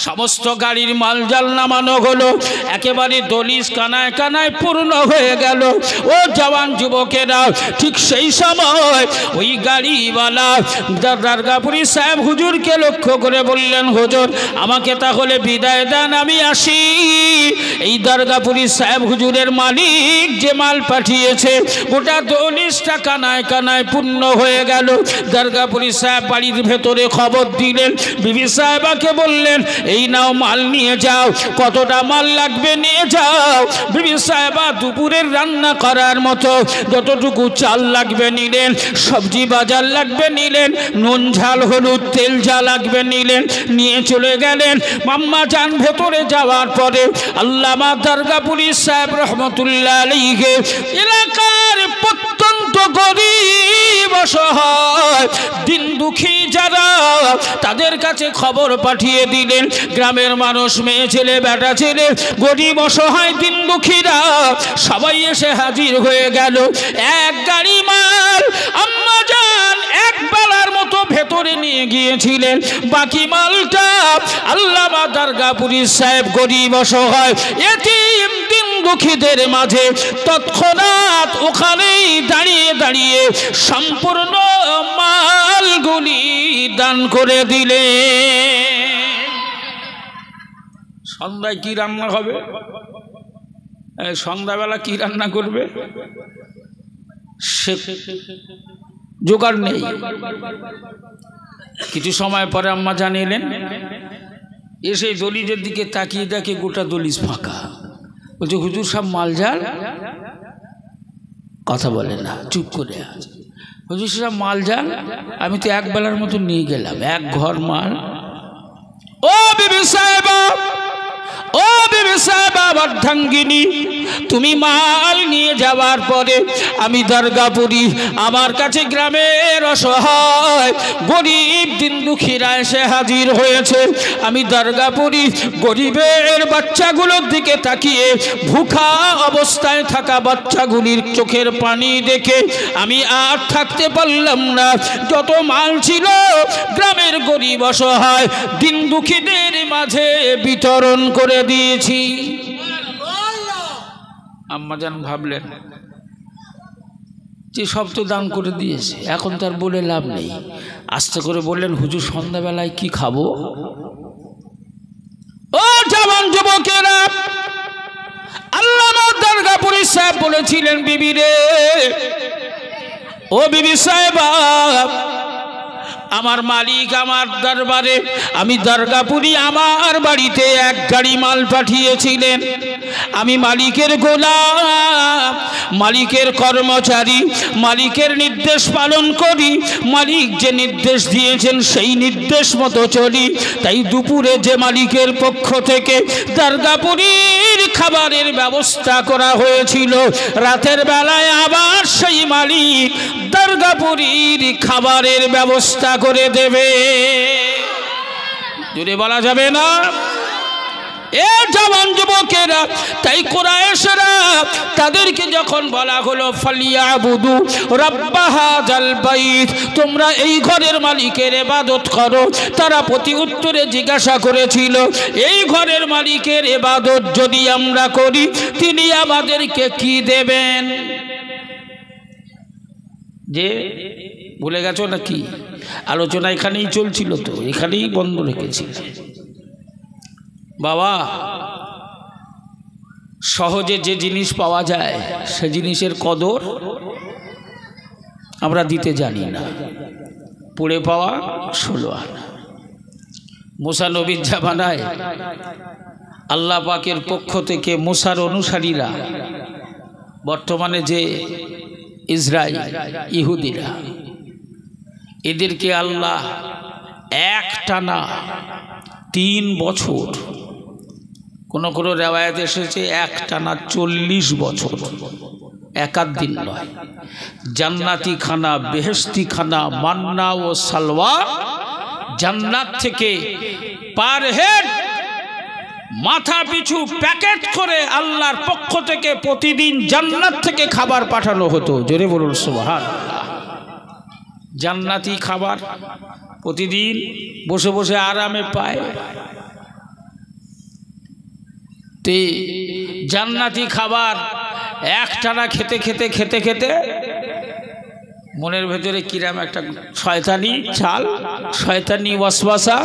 Speaker 1: সমস্ত গাড়ির মালজাল নামানো হলো, একেবারে দলিস কানায় কানায় পূর্ণ হয়ে গেল। ও জওয়ান যুবকেরা, ঠিক সেই সময় ওই গাড়িওয়ালা দরগাপুরি সাহেব হুজুরকে লক্ষ্য করে বললেন, হুজুর আমাকে তাহলে বিদায় দেন, আমি আসি। এই দরগাপুরি সাহেব হুজুরের মালিক যে মাল পাঠিয়েছে গোটা দলিসটা কানায় কানায় পূর্ণ হয়ে গেল। দরগাপুরি সাহেব বাড়ির ভেতরে খবর দিলেন, বিবি সাহেবাকে বললেন, এই নাও মাল নিয়ে যাও, কতটা মাল লাগবে নিয়ে যাও। বিবি সাহেবা দুপুরের রান্না করার মতো যতটুকু চাল লাগবে নিলেন, সবজি বাজার লাগবে নিলেন, নুন ঝাল হলুদ তেল যা লাগবে নিলেন, নিয়ে চলে গেলেন। মাম্মা যান ভেতরে যাওয়ার পরে আল্লামা দরগাপুরি সাহেব রহমতুল্লাহ আলাইহি এলাকার প্রত্যন্ত গরিব অসহায় দিন দুঃখী যারা, তাদের কাছে খবর পাঠিয়ে দিলেন। গ্রামের মানুষ, মেয়ে ছেলে বেটা ছেলে, গরিব অসহায় দিন দুঃখীরা সবাই এসে হাজির হয়ে গেল। এক গাড়ি মাল আম্মা জান এক বেলার মতো ভেতরে নিয়ে গিয়েছিলেন, বাকি মালটা আল্লামা দরগাপুরি সাহেব গরিব অসহায় এতিম দিন দুঃখীদের মাঝে তৎক্ষণাৎ ওখানেই দাঁড়িয়ে দাঁড়িয়ে সম্পূর্ণ মালগুলি দান করে দিলেন। সন্ধ্যায় কি রান্না হবে, সন্ধ্যাবেলা কি রান্না করবে সে জোগাড় নেই। কিছু সময় পরে আম্মা জানিয়ে এসে দলিজের দিকে তাকিয়ে দেখে গোটা দলিজ ফাঁকা। বলছে হুজুর সব মালজাল, কথা বলে না, চুপ করে আছে। হুজুর সব মালজাল আমি তো এক বেলার মতো নিয়ে গেলাম, এক ঘর মাল। ও বিবি সাহেবা, ও বিবি সাহেবা বর্ধাঙ্গিনী, তুমি মাল নিয়ে যাওয়ার পরে আমি দরগাপুরি, আমার কাছে গ্রামের অসহায় গরিব দিন দুঃখীরা এসে হাজির হয়েছে। আমি দরগাপুরি গরিবের বাচ্চাগুলোর দিকে তাকিয়ে ভুখা অবস্থায় থাকা বাচ্চাগুলির চোখের পানি দেখে আমি আর থাকতে পারলাম না। যত মাল ছিল গ্রামের গরিব অসহায় দিন দুঃখীদের মাঝে বিতরণ করে দিয়েছি। আম্মাজান ভাবলেন যে সব তো দান করে দিয়েছে, এখন তার বলে লাভ নেই। আস্তে করে বললেন হুজুর সন্ধ্যাবেলায় কি খাবো? ও জওয়ান যুবকেরা, আল্লামা দরগাপুরি সাহেব বলেছিলেন বিবি রে, ও বিবি সাহেবা, আমার মালিক আমার দরবারে, আমি দরগাপুরি আমার বাড়িতে এক গাড়ি মাল পাঠিয়েছিলেন। আমি মালিকের গোলাম, মালিকের কর্মচারী, মালিকের নির্দেশ পালন করি। মালিক যে নির্দেশ দিয়েছেন সেই নির্দেশ মতো চলি। তাই দুপুরে যে মালিকের পক্ষ থেকে দরগাপুরির খাবারের ব্যবস্থা করা হয়েছিল, রাতের বেলায় আবার সেই মালিক দরগাপুরির খাবারের ব্যবস্থা করে দেবে। জোরে বলা যাবে না? এ জওয়ান যুবকেরা, তাই কুরাইশরা তাদেরকে যখন বলা হলো ফালিয়াবুদু রাব্বা হাযাল বাইত, তোমরা এই ঘরের মালিকের ইবাদত করো, তারা প্রতি উত্তরে জিজ্ঞাসা করেছিল এই ঘরের মালিকের ইবাদত যদি আমরা করি তিনি আমাদেরকে কি দেবেন? যে ভুলে গেছো নাকি? আলোচনা এখানেই চলছিল, তো এখানেই বন্ধ রেখেছিল। বাবা, সহজে যে জিনিস পাওয়া যায় সে জিনিসের কদর আমরা দিতে জানি না। পড়ে পাওয়া 16 আনা। মুসা নবীর জামানায় আল্লাহ পাকের পক্ষ থেকে মুসার অনুসারীরা, বর্তমানে যে ইসরায়েল ইহুদিরা, এদেরকে আল্লাহ একটানা 3 বছর, কোনো কোনো রেওয়ায়াত এসেছে একটানা 40 বছর, একাধ দিন নয়, জান্নাতি খানা, বেহেশতি খানা, মান্না ও সালওয়া, জান্নাত থেকে পার হেড মাথা পিছু প্যাকেট করে আল্লাহর পক্ষ থেকে প্রতিদিন জান্নাত থেকে খাবার পাঠানো হতো। জোরে বলুন সুবহানাল্লাহ। জান্নাতি খাবার প্রতিদিন বসে বসে আরামে পায়। তে জান্নাতি খাবার একটানা খেতে খেতে খেতে খেতে মনের ভেতরে কিরাম একটা শয়তানি চাল, শয়তানি ওয়াসওয়াসা,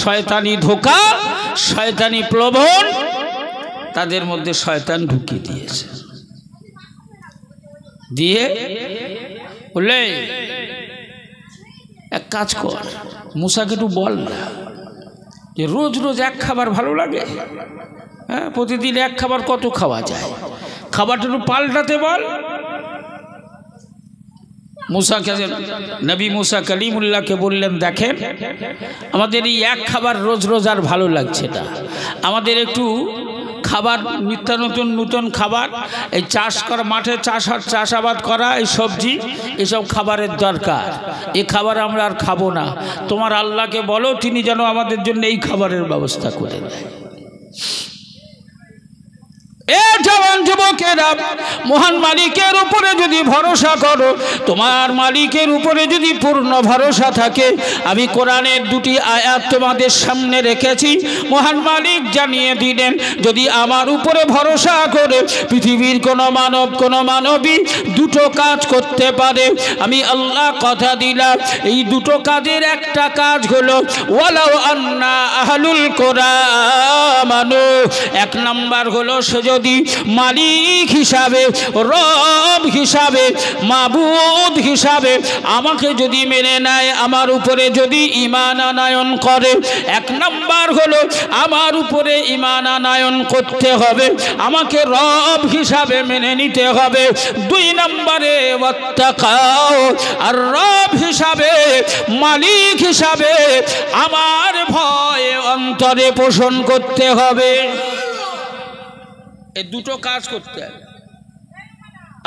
Speaker 1: শয়তানি ধোঁকা, শয়তানি প্রলোভন তাদের মধ্যে শয়তান ঢুকিয়ে দিয়েছে। দিয়ে বললে এক কাজ কর, মুসাকে একটু বল না যে রোজ রোজ এক খাবার ভালো লাগে? হ্যাঁ, প্রতিদিন এক খাবার কত খাওয়া যায়? খাবারটা একটু পাল্টাতে বল। মুসাকে, নবী মুসা কালিমুল্লাহকে বললেন দেখেন, আমাদের এই এক খাবার রোজ রোজ আর ভালো লাগছে না, আমাদের একটু খাবার নিত্য নতুন নতুন খাবার, এই চাষ করা, মাঠে চাষাবাদ করা, এই সবজি, এসব খাবারের দরকার। এই খাবার আমরা আর খাবো না। তোমার আল্লাহকে বলো তিনি যেন আমাদের জন্য এই খাবারের ব্যবস্থা করে দেয়। এ জওয়ান যুবক যুবকেরা, মহান মালিকের উপরে যদি ভরসা করো, তোমার মালিকের উপরে যদি পূর্ণ ভরসা থাকে, আমি কোরআনের দুটি আয়াত তোমাদের সামনে রেখেছি। মহান মালিক জানিয়ে দিলেন, যদি আমার উপরে ভরসা করে পৃথিবীর কোনো মানব কোনো মানবী দুটো কাজ করতে পারে, আমি আল্লাহ কথা দিলাম, এই দুটো কাজের একটা কাজ হলো ওয়ালাউ আন্না আহলুল কোরআন। এক নাম্বার হলো, সে যদি মালিক হিসাবে, রব হিসাবে, মাবুদ হিসাবে আমাকে যদি মেনে নেয়, আমার উপরে যদি ঈমান আনয়ন করে। এক নাম্বার হলো, আমার উপরে ঈমান আনয়ন করতে হবে, আমাকে রব হিসাবে মেনে নিতে হবে। দুই নম্বরে ওয়াত্তাকাও, আর রব হিসাবে, মালিক হিসাবে আমার ভয় অন্তরে পোষণ করতে হবে। এই দুটো কাজ করতে হবে।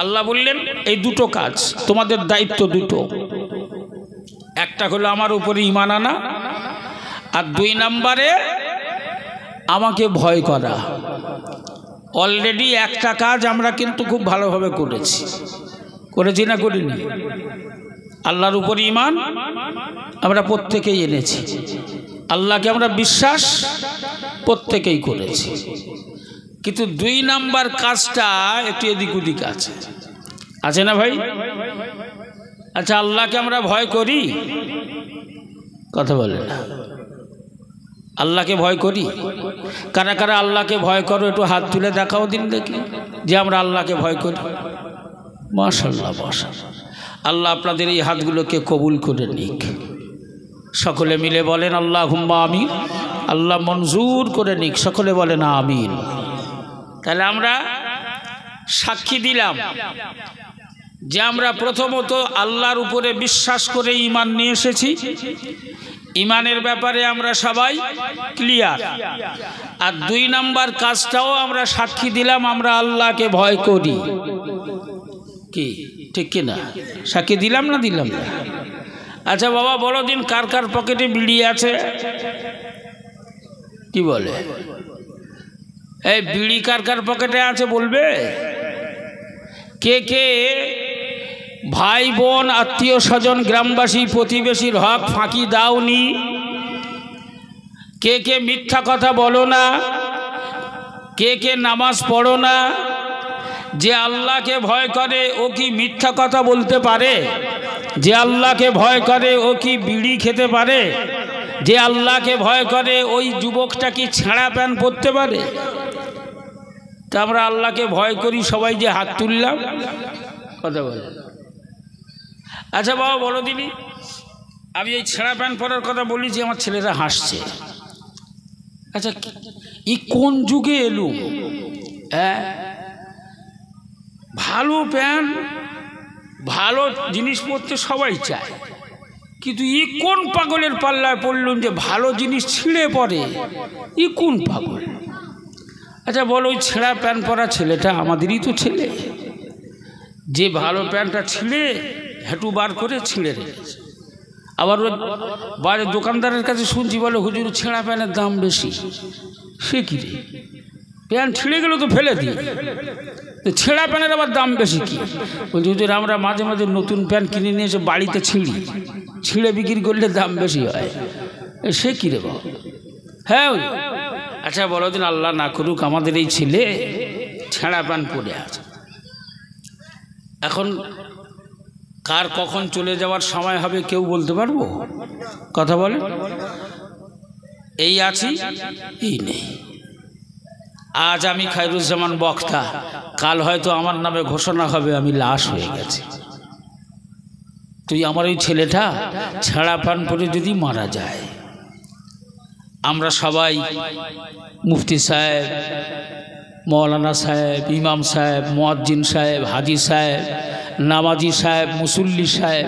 Speaker 1: আল্লাহ বললেন, এই দুটো কাজ তোমাদের দায়িত্ব দুটো। একটা হলো আমার উপরে ঈমান আনা, আর দুই নম্বরে আমাকে ভয় করা। অলরেডি একটা কাজ আমরা কিন্তু খুব ভালোভাবে করেছি না করিনি? আল্লাহর উপর ঈমান আমরা প্রত্যেকেই এনেছি, আল্লাহকে আমরা বিশ্বাস প্রত্যেকেই করেছি। কিন্তু দুই নাম্বার কাজটা একটু এদিক ওদিক আছে না ভাই? আচ্ছা, আল্লাহকে আমরা ভয় করি? কথা বলে না। আল্লাহকে ভয় করি? কারা কারা আল্লাহকে ভয় করো একটু হাত তুলে দেখাও দিন দেখি, যে আমরা আল্লাহকে ভয় করি। মাশাআল্লাহ, মাশাআল্লাহ। আল্লাহ আপনাদের এই হাতগুলোকে কবুল করে নিক। সকলে মিলে বলেন আল্লাহুম্মা আমিন। আল্লাহ মঞ্জুর করে নিক, সকলে বলেন আমিন। তাহলে আমরা সাক্ষী দিলাম যে আমরা প্রথমত আল্লাহর উপরে বিশ্বাস করে ঈমান নিয়ে এসেছি। ঈমানের ব্যাপারে আমরা সবাই ক্লিয়ার। আর দুই নাম্বার কাজটাও আমরা সাক্ষী দিলাম, আমরা আল্লাহকে ভয় করি। কি ঠিক কিনা? সাক্ষী দিলাম না দিলাম না? আচ্ছা বাবা, বলো দিন, কার কার পকেটে বিড়ি আছে? কি বলে? এই বিড়ি কার কার পকেটে আছে বলবে? কে কে ভাই বোন আত্মীয় স্বজন গ্রামবাসী প্রতিবেশীর হক ফাঁকি দাওনি? কে কে মিথ্যা কথা বলো না? কে কে নামাজ পড়ো না? যে আল্লাহকে ভয় করে ও কি মিথ্যা কথা বলতে পারে? যে আল্লাহকে ভয় করে ও কি বিড়ি খেতে পারে? যে আল্লাহকে ভয় করে ওই যুবকটা কি ছেঁড়া প্যান্ট পরতে পারে? তা আমরা আল্লাহকে ভয় করি সবাই, যে হাত তুললাম। কথা বলে। আচ্ছা বাবা বলো দিনি, আমি এই ছেঁড়া প্যান্ট পরার কথা বলি যে আমার ছেলেরা হাসছে। আচ্ছা, এই কোন যুগে এলু? হ্যাঁ, ভালো প্যান্ট ভালো জিনিস পরতে সবাই চায়, কিন্তু ই কোন পাগলের পাল্লায় পড়লুন যে ভালো জিনিস ছিঁড়ে পড়ে? ই কোন পাগল? আচ্ছা বলো, ওই ছেঁড়া প্যান্ট পরা ছেলেটা আমাদেরই তো ছেলে, যে ভালো প্যান্টটা ছিঁড়ে হেঁটু বার করে ছিঁড়ে রেখেছে। আবার ওই বাইরের দোকানদারের কাছে শুনছি, বলে হুজুর ছেঁড়া প্যান্টের দাম বেশি। সে কি রে, প্যান্ট ছিঁড়ে গেল তো ফেলে দিই, ছেঁড়া প্যান্টের আবার দাম বেশি কি? বলছি হুজুর আমরা মাঝে মাঝে নতুন প্যান্ট কিনে নিয়ে এসে বাড়িতে ছিঁড়ে বিক্রি করলে দাম বেশি হয়। সে কি রে বাবা? হ্যাঁ। আচ্ছা বলো দিন, আল্লাহ না করুক আমাদের এই ছেলে ছেঁড়া প্যান্ট পরে আছে। এখন কার কখন চলে যাওয়ার সময় হবে কেউ বলতে পারবো? কথা বলে। এই আছি, এই নেই। আজ আমি খায়রুজ্জামান বক্তা, কাল হয়তো আমার নামে ঘোষণা হবে আমি লাশ হয়ে গেছি। তুই আমার ওই ছেলেটা ছেঁড়া প্যান্ট পরে যদি মারা যায়, আমরা সবাই মুফতি সাহেব, মৌলানা সাহেব, ইমাম সাহেব, মুয়াজ্জিন সাহেব, হাজি সাহেব, নামাজি সাহেব, মুসল্লি সাহেব,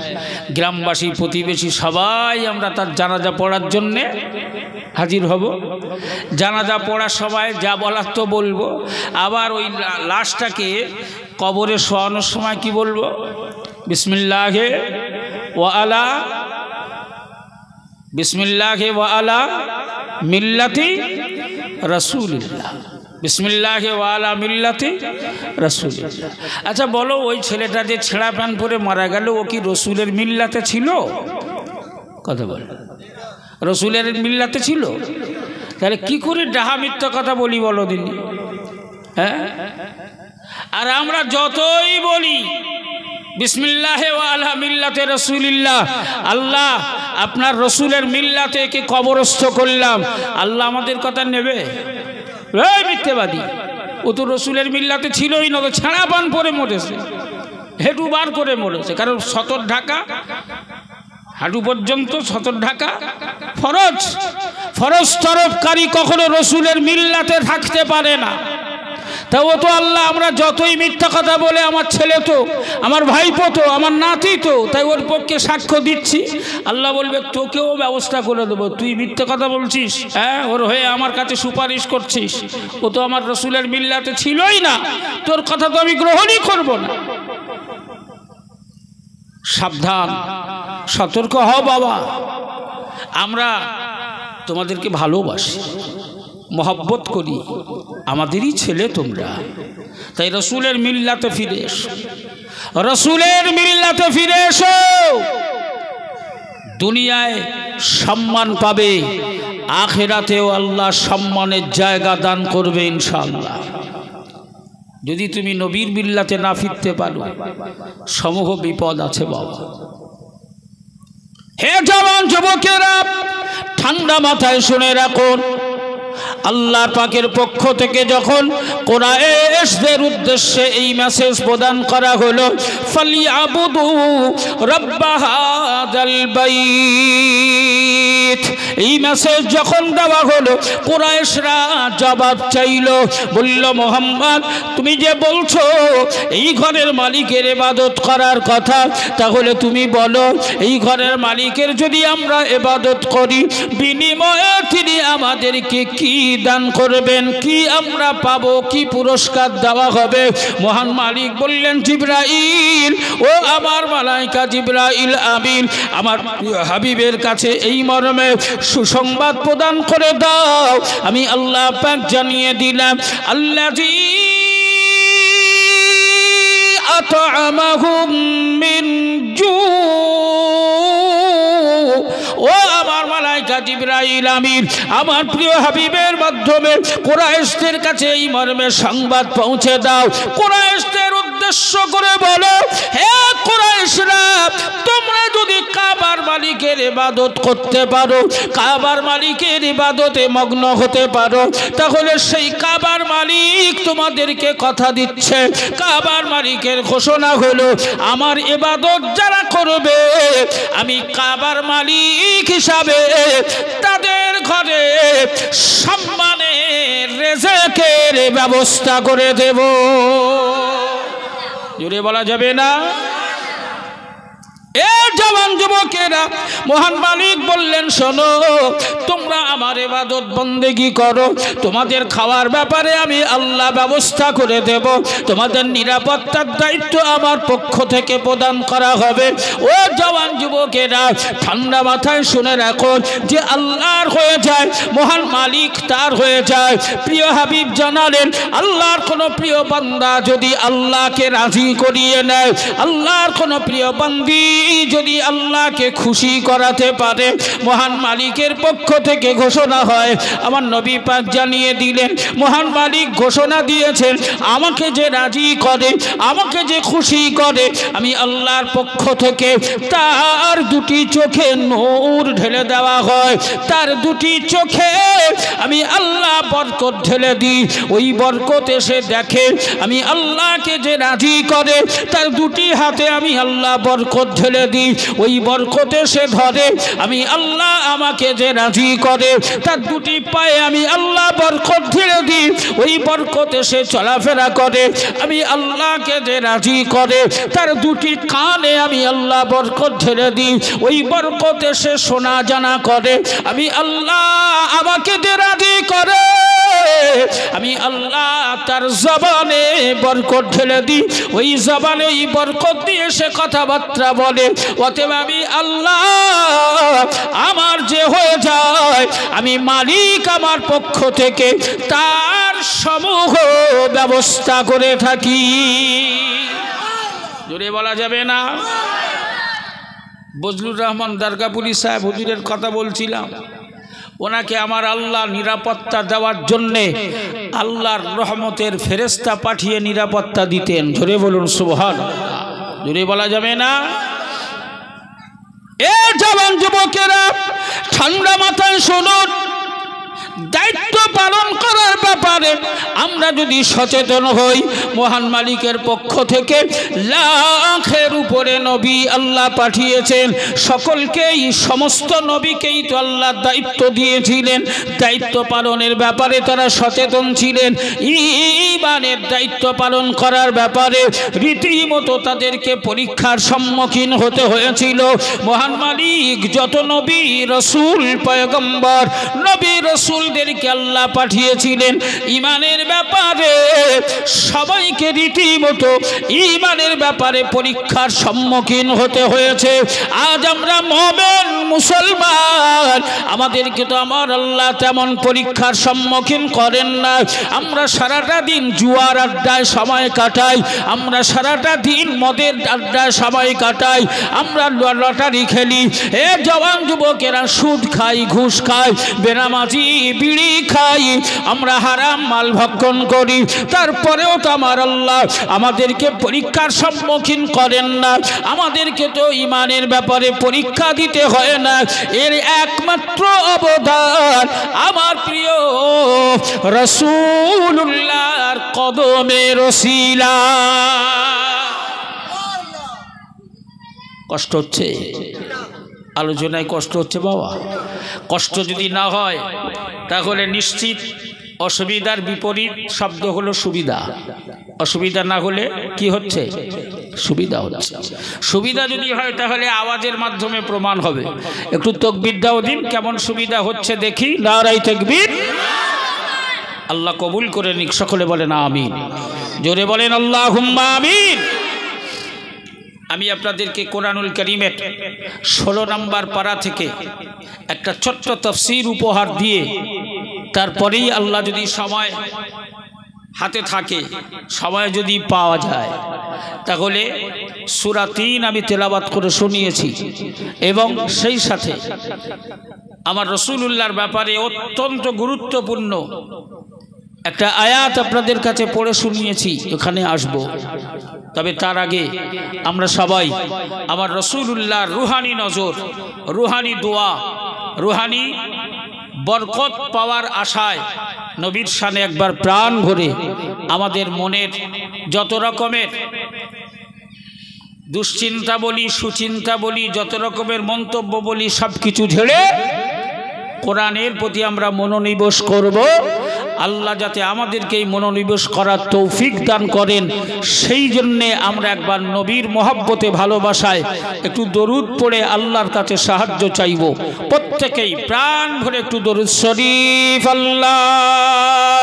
Speaker 1: গ্রামবাসী প্রতিবেশী সবাই আমরা তার জানাজা পড়ার জন্যে হাজির হব। জানাজা পড়ার সময় যা বলার তো বলবো। আবার ওই লাশটাকে কবরে শোয়ানোর সময় কি বলবো? বিসমিল্লাহে ওয়া আলা, বিসমিল্লাহে ওয়া আলা মিল্লাতি রাসূলিল্লাহ। বিসমিল্লাহি ওয়া আলা মিল্লাতি রাসূলিল্লাহ। আচ্ছা বলো, ওই ছেলেটা যে ছেঁড়া প্যান্ট পরে মারা গেল, ও কি রসুলের মিল্লাতে ছিল? কথা বল, রসুলের মিল্লাতে ছিল? তাহলে কি করে ডাহা মিথ্যা কথা বলি বলো দিন? হ্যাঁ, আর আমরা যতই বলি বিসমিল্লাহি ওয়া আলা মিল্লাতি রাসূলিল্লাহ, আল্লাহ আপনার রসুলের মিল্লাতে কে কবরস্থ করলাম, আল্লাহ আমাদের কথা নেবে? এই মিথ্যেবাদী, ও তো রসুলের মিল্লাতে ছিলই না, তো ছাড়া পান পরে মরেছে, হেঁটু বার করে মরেছে। কারণ সতর ঢাকা, হাঁটু পর্যন্ত সতর ঢাকা ফরজ। ফরজ তরফকারী কখনো রসুলের মিল্লাতে থাকতে পারে না। তা ও তো আল্লাহ, আমরা যতই মিথ্যা কথা বলে, আমার ছেলে তো, আমার ভাইপো তো, আমার নাতি তো, তাই ওর পক্ষে সাক্ষ্য দিচ্ছি, আল্লাহ বলবে তোকেও ব্যবস্থা করে দেবো। তুই মিথ্যা কথা বলছিস, হ্যাঁ, ওর হয়ে আমার কাছে সুপারিশ করছিস, ও তো আমার রসুলের মিল্লাতে ছিলই না, তোর কথা তো আমি গ্রহণই করব না। সাবধান, সতর্ক হও বাবা। আমরা তোমাদেরকে ভালোবাসি, মহব্বত করি, আমাদেরই ছেলে তোমরা, তাই রসুলের মিল্লাতে ফিরে এসো, রসুলের মিল্লাতে ফিরে এসো। দুনিয়ায় সম্মান পাবে, আখিরাতেও আল্লাহ সম্মানের জায়গা দান করবে ইনশাআল্লাহ। যদি তুমি নবীর মিল্লাতে না ফিরতে পারো, সমূহ বিপদ আছে বাবা। হে জওয়ান যুবকেরা, ঠান্ডা মাথায় শুনে রাখুন, আল্লাহ পাকের পক্ষ থেকে যখন কুরাইশদের উদ্দেশ্যে এই মেসেজ প্রদান করা হলো, ফালিয়াবুদু রাব্ব হাযাল বাইত, এই মেসেজ যখন দেওয়া হলো, কুরাইশরা জবাব চাইল, বলল মুহাম্মদ তুমি যে বলছো এই ঘরের মালিকের ইবাদত করার কথা, তাহলে তুমি বলো এই ঘরের মালিকের যদি আমরা ইবাদত করি, বিনিময়ে তিনি আমাদেরকে কি দান করবেন, কি আমরা পাবো, কি পুরস্কার দেওয়া হবে? মহান মালিক বললেন, জিবরাইল, ও আমার মালাইকা জিবরাইল আমিন, আমার হাবিবের কাছে এই মর্মে সুসংবাদ প্রদান করে দাও, আমি আল্লাহ পাক জানিয়ে দিলাম, আল্লাযী আত'আমাহুম মিন জু। ও আমার মালাইকা জিবরাইল আমিন, আমার প্রিয় হাবিবের মাধ্যমে কুরাইশদের কাছে এই মর্মে সংবাদ পৌঁছে দাও। কুরাইশদের উদ্দেশ্য করে বলো, হে কুরাইশরা, তোমরা যদি কাবার মালিকের ইবাদত করতে পারো, কাবার মালিকের ইবাদতে মগ্ন হতে পারো, তাহলে সেই কাবার মালিক তোমাদেরকে কথা দিচ্ছে, কাবার মালিকের ঘোষণা হলো, আমার ইবাদত যারা করবে, আমি কাবার মালিক হিসাবে তাদের ঘরে সম্মানের রিজকের ব্যবস্থা করে দেব। জোরে বলা যাবে না? এ জওয়ান যুবকেরা, মহান মালিক বললেন, শোনো, তোমরা আমার ইবাদত বন্দেগী করো, তোমাদের খাওয়ার ব্যাপারে আমি আল্লাহ ব্যবস্থা করে দেব, তোমাদের নিরাপত্তার দায়িত্ব আমার পক্ষ থেকে প্রদান করা হবে। ও জওয়ান যুবকেরা, ঠান্ডা মাথায় শুনে রাখো, যে আল্লাহর হয়ে যায়, মহান মালিক তার হয়ে যায়। প্রিয় হাবিব জানালেন, আল্লাহর কোনো প্রিয় বান্দা যদি আল্লাহকে রাজি করিয়ে নেয়, আল্লাহর কোনো প্রিয় বান্দি যদি আল্লাহকে খুশি করাতে পারে, মহান মালিকের পক্ষ থেকে ঘোষণা হয়। আমার নবী পাক জানিয়ে দিলেন, মহান মালিক ঘোষণা দিয়েছেন, আমাকে যে রাজি করে, আমাকে যে খুশি করে, আমি আল্লাহর পক্ষ থেকে তার দুটি চোখে নূর ঢেলে দেওয়া হয়, তার দুটি চোখে আমি আল্লাহ বরকত ঢেলে দিই। ওই বরকত এসে দেখে, আমি আল্লাহকে যে রাজি করে, তার দুটি হাতে আমি আল্লাহ বরকত ঢেলে দিই। ওই বরকতে সে ধরে, আমি আল্লাহ আমাকে যে রাজি করে, তার দুটি পায়ে আমি আল্লাহ বরকত ঢেলে দিই। ওই বরকতে সে চলাফেরা করে, আমি আল্লাহকে যে রাজি করে, তার দুটি কানে আমি আল্লাহ বরকত ঢেলে দিই। ওই বরকতে সে শোনা জানা করে, আমি আল্লাহ আমাকে যে রাজি করে, আমি আল্লাহ তার জবানে বরকত ঢেলে দিই। ওই জবানে এই বরকত দিয়ে সে কথাবার্তা বলে। অতএব আমি আল্লাহ আমার যে হয়ে যায়, আমি মালিক আমার পক্ষ থেকে তার তার সমূহ ব্যবস্থা করে থাকি। জোরে বলা যাবে না? বজলুর রহমান দারগাপুরি সাহেব হুজুরের কথা বলছিলাম, ওনাকে আমার আল্লাহ নিরাপত্তা দেওয়ার জন্যে আল্লাহর রহমতের ফেরেশতা পাঠিয়ে নিরাপত্তা দিতেন। জোরে বলুন সুবহানাল্লাহ। জোরে বলা যাবে না? এ জওয়ান যুবকেরা, ঠান্ডা মাথায় শুনুন, দায়িত্ব পালন করার ব্যাপারে আমরা যদি সচেতন হই, মহান মালিকের পক্ষ থেকে লাখের উপরে নবী আল্লাহ পাঠিয়েছেন। সকলকেই, সমস্ত নবীকেই তো আল্লাহ দায়িত্ব দিয়েছিলেন। দায়িত্ব পালনের ব্যাপারে তারা সচেতন ছিলেন। ঈমানের দায়িত্ব পালন করার ব্যাপারে রীতিমতো তাদেরকে পরীক্ষার সম্মুখীন হতে হয়েছিল। মহান মালিক যত নবী রসুল পয়গম্বর নবী রসুলদেরকে আল্লাহ পাঠিয়েছিলেন, ঈমানের ব্যাপারে সবাইকে রীতিমতো ঈমানের ব্যাপারে পরীক্ষার সম্মুখীন হতে হয়েছে। আজ আমরা মুমিন মুসলমান, আমাদেরকে তো আমার আল্লাহ তেমন পরীক্ষার সম্মুখীন করেন না। আমরা সারাটা দিন জুয়ার আড্ডায় সময় কাটাই, আমরা সারাটা দিন মদের আড্ডায় সময় কাটাই, আমরা লটারি খেলি। এ জওয়ান যুবকেরা সুদ খাই, ঘুষ খাই, বেনামাজি, বিড়ি খাই, আমরা হারাম মাল ভক্ষণ করি। তারপরেও তো আমার আল্লাহ আমাদেরকে পরীক্ষার সম্মুখীন করেন না। আমাদেরকে তো ঈমানের ব্যাপারে পরীক্ষা দিতে হয় না। এর একমাত্র অবদান আমার প্রিয় রাসূলুল্লাহর কদমে রসিলা। কষ্ট হচ্ছে? আলোচনায় কষ্ট হচ্ছে বাবা? কষ্ট যদি না হয় তাহলে নিশ্চিত অসুবিধার বিপরীত শব্দ হলো সুবিধা। অসুবিধা না হলে কি হচ্ছে? সুবিধা হচ্ছে। সুবিধা যদি হয় তাহলে আওয়াজের মাধ্যমে প্রমাণ হবে। একটু তাকবীর দাও দিন, কেমন সুবিধা হচ্ছে দেখি। নারায়ে তাকবীর। আল্লাহ কবুল করে নিক। সকলে বলেন আমিন। জোরে বলেন আল্লাহুম্মা আমিন। আমি আপনাদেরকে কোরআনুল কারীমের 16 নম্বর পারা থেকে একটা ছোট্ট তাফসীর উপহার দিয়ে তারপরেই আল্লাহ যদি সময় হাতে থাকে, সময় যদি পাওয়া যায়, তাহলে সূরা 3 আমি তেলাওয়াত করে শুনিয়েছি এবং সেই সাথে আমার রাসূলুল্লাহর ব্যাপারে অত্যন্ত গুরুত্বপূর্ণ একটা আয়াত আপনাদের কাছে পড়ে শুনিয়েছি। ওখানে আসব, তবে তার আগে আমরা সবাই আমার রাসূলুল্লাহর রুহানি নজর, রুহানি দোয়া, রুহানি বরকত পাওয়ার আশায় নবীর শানে একবার প্রাণ ভরে আমাদের মনের যত রকমের দুশ্চিন্তা বলি, সুচিন্তা বলি, যত রকমের মন্তব্য বলি, সব কিছু ঝেড়ে কোরআনের প্রতি আমরা মনোনিবেশ করব। আল্লাহ যাতে আমাদেরকে এই মনোনিবেশ করার তৌফিক দান করেন, সেই জন্যে আমরা একবার নবীর মহব্বতে, ভালোবাসায় একটু দরুদ পড়ে আল্লাহর কাছে সাহায্য চাইব। প্রত্যেকেই প্রাণ ভরে একটু দরুদ শরীফ আল্লাহুম্মা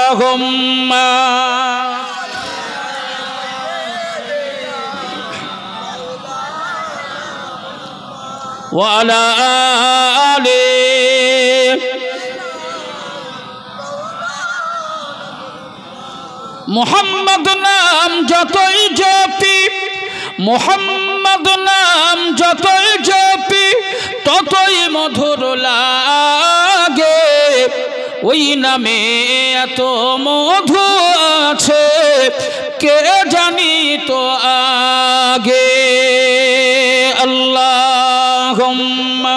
Speaker 1: ওয়া আলা আলি মুহাম্মদ নাম যতই জপি, মুহাম্মদ নাম যতই জপি, ততই মধুর লাগে। ওই নামে এত মধু আছে কে জানি তো আগে। আল্লাহুম্মা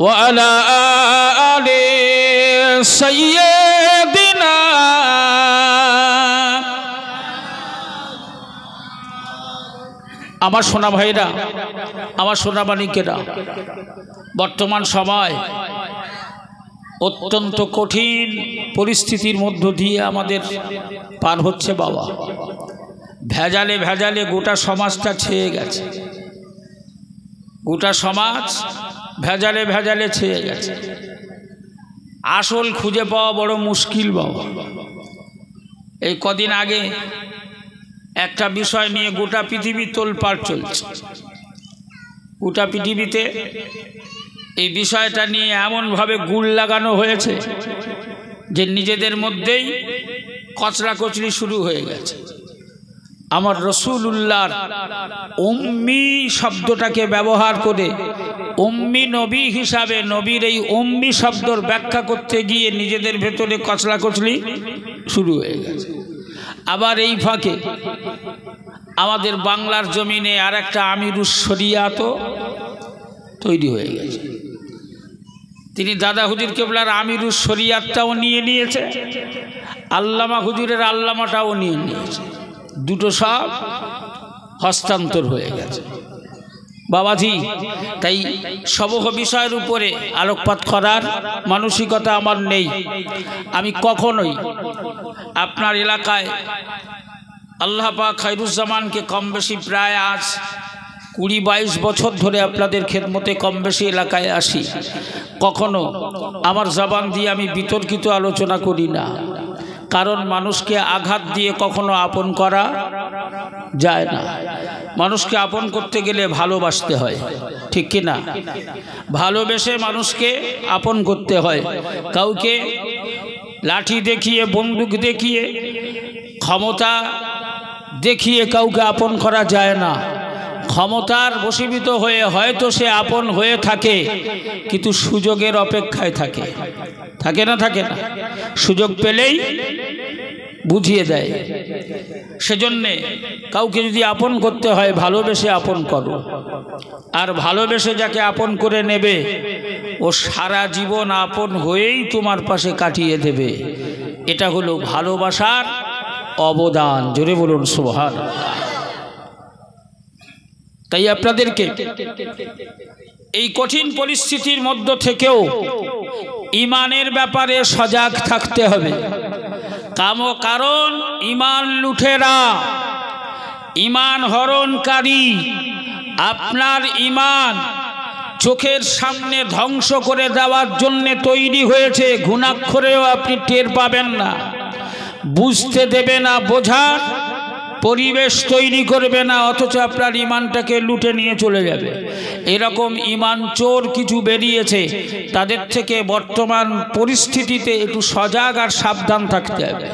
Speaker 1: ওয়া আলা আলি সাইয়্যিদিনা। আমার সোনা ভাইরা, আমার সোনা মানিকেরা, বর্তমান সময় অত্যন্ত কঠিন পরিস্থিতির মধ্য দিয়ে আমাদের পার হচ্ছে বাবা। ভেজালে ভেজালে গোটা সমাজটা ছেয়ে গেছে, গোটা সমাজ ভেজালে ভেজালে ছেয়ে গেছে। আসল খুঁজে পাওয়া বড় মুশকিল বাবা। এই কদিন আগে একটা বিষয় নিয়ে গোটা পৃথিবী তোলপাড় চলছে। গোটা পৃথিবীতে এই বিষয়টা নিয়ে এমনভাবে গুল লাগানো হয়েছে যে নিজেদের মধ্যেই কচড়াকচড়ি শুরু হয়ে গেছে। আমার রাসূলুল্লাহর উম্মি শব্দটাকে ব্যবহার করে উম্মি নবী হিসাবে নবীর এই উম্মি শব্দর ব্যাখ্যা করতে গিয়ে নিজেদের ভেতরে কচড়াকচড়ি শুরু হয়ে গেছে। আবার এই ফাঁকে আমাদের বাংলার জমিনে আর একটা আমিরুস শরিয়াতও তৈরি হয়ে গেছে। তিনি দাদা হুজুর কেবলার আমিরুস শরিয়াতটাও নিয়ে নিয়েছে, আল্লামা হুজুরের আল্লামাটাও নিয়ে নিয়েছে। দুটো সব হস্তান্তর হয়ে গেছে বাবাজি। তাই সমগ্র বিষয়ের উপরে আলোকপাত করার মানসিকতা আমার নেই। আমি কখনোই আপনার এলাকায় আল্লাহ পাক খায়রুজ্জামানকে কম বেশি প্রায় আজ 20-22 বছর ধরে আপনাদের খেদমতে কম বেশি এলাকায় আসি। কখনো আমার জবান দিয়ে আমি বিতর্কিত আলোচনা করি না, কারণ মানুষকে আঘাত দিয়ে কখনো আপন করা যায় না। মানুষকে আপন করতে গেলে ভালোবাসতে হয়, ঠিক কি না? ভালোবেসে মানুষকে আপন করতে হয়। কাউকে লাঠি দেখিয়ে, বন্দুক দেখিয়ে, ক্ষমতা দেখিয়ে কাউকে আপন করা যায় না। ক্ষমতার বশীভূত হয়ে হয়তো সে আপন হয়ে থাকে, কিন্তু সুযোগের অপেক্ষায় থাকে, থাকে না? থাকে না? সুযোগ পেলেই বুঝিয়ে দেয়। সেজন্যে কাউকে যদি আপন করতে হয় ভালোবেসে আপন করো, আর ভালোবেসে যাকে আপন করে নেবে ও সারা জীবন আপন হয়েই তোমার পাশে কাটিয়ে দেবে। এটা হলো ভালোবাসার অবদান। জোরে বলুন সুবহানাল্লাহ। তাই আপনাদেরকে এই কঠিন পরিস্থিতির মধ্য থেকেও ইমানের ব্যাপারে সজাগ থাকতে হবে। কারণ ইমান লুঠেরা, ইমান হরণকারী আপনার ইমান চোখের সামনে ধ্বংস করে দেওয়ার জন্য তৈরি হয়েছে। ঘুণাক্ষরেও আপনি টের পাবেন না, বুঝতে দেবে না, বোঝার পরিবেশ তৈরি করবে না, অথচ আপনার ইমানটাকে লুটে নিয়ে চলে যাবে। এরকম ইমান চোর কিছু বেরিয়েছে, তাদের থেকে বর্তমান পরিস্থিতিতে একটু সজাগ আর সাবধান থাকতে হবে।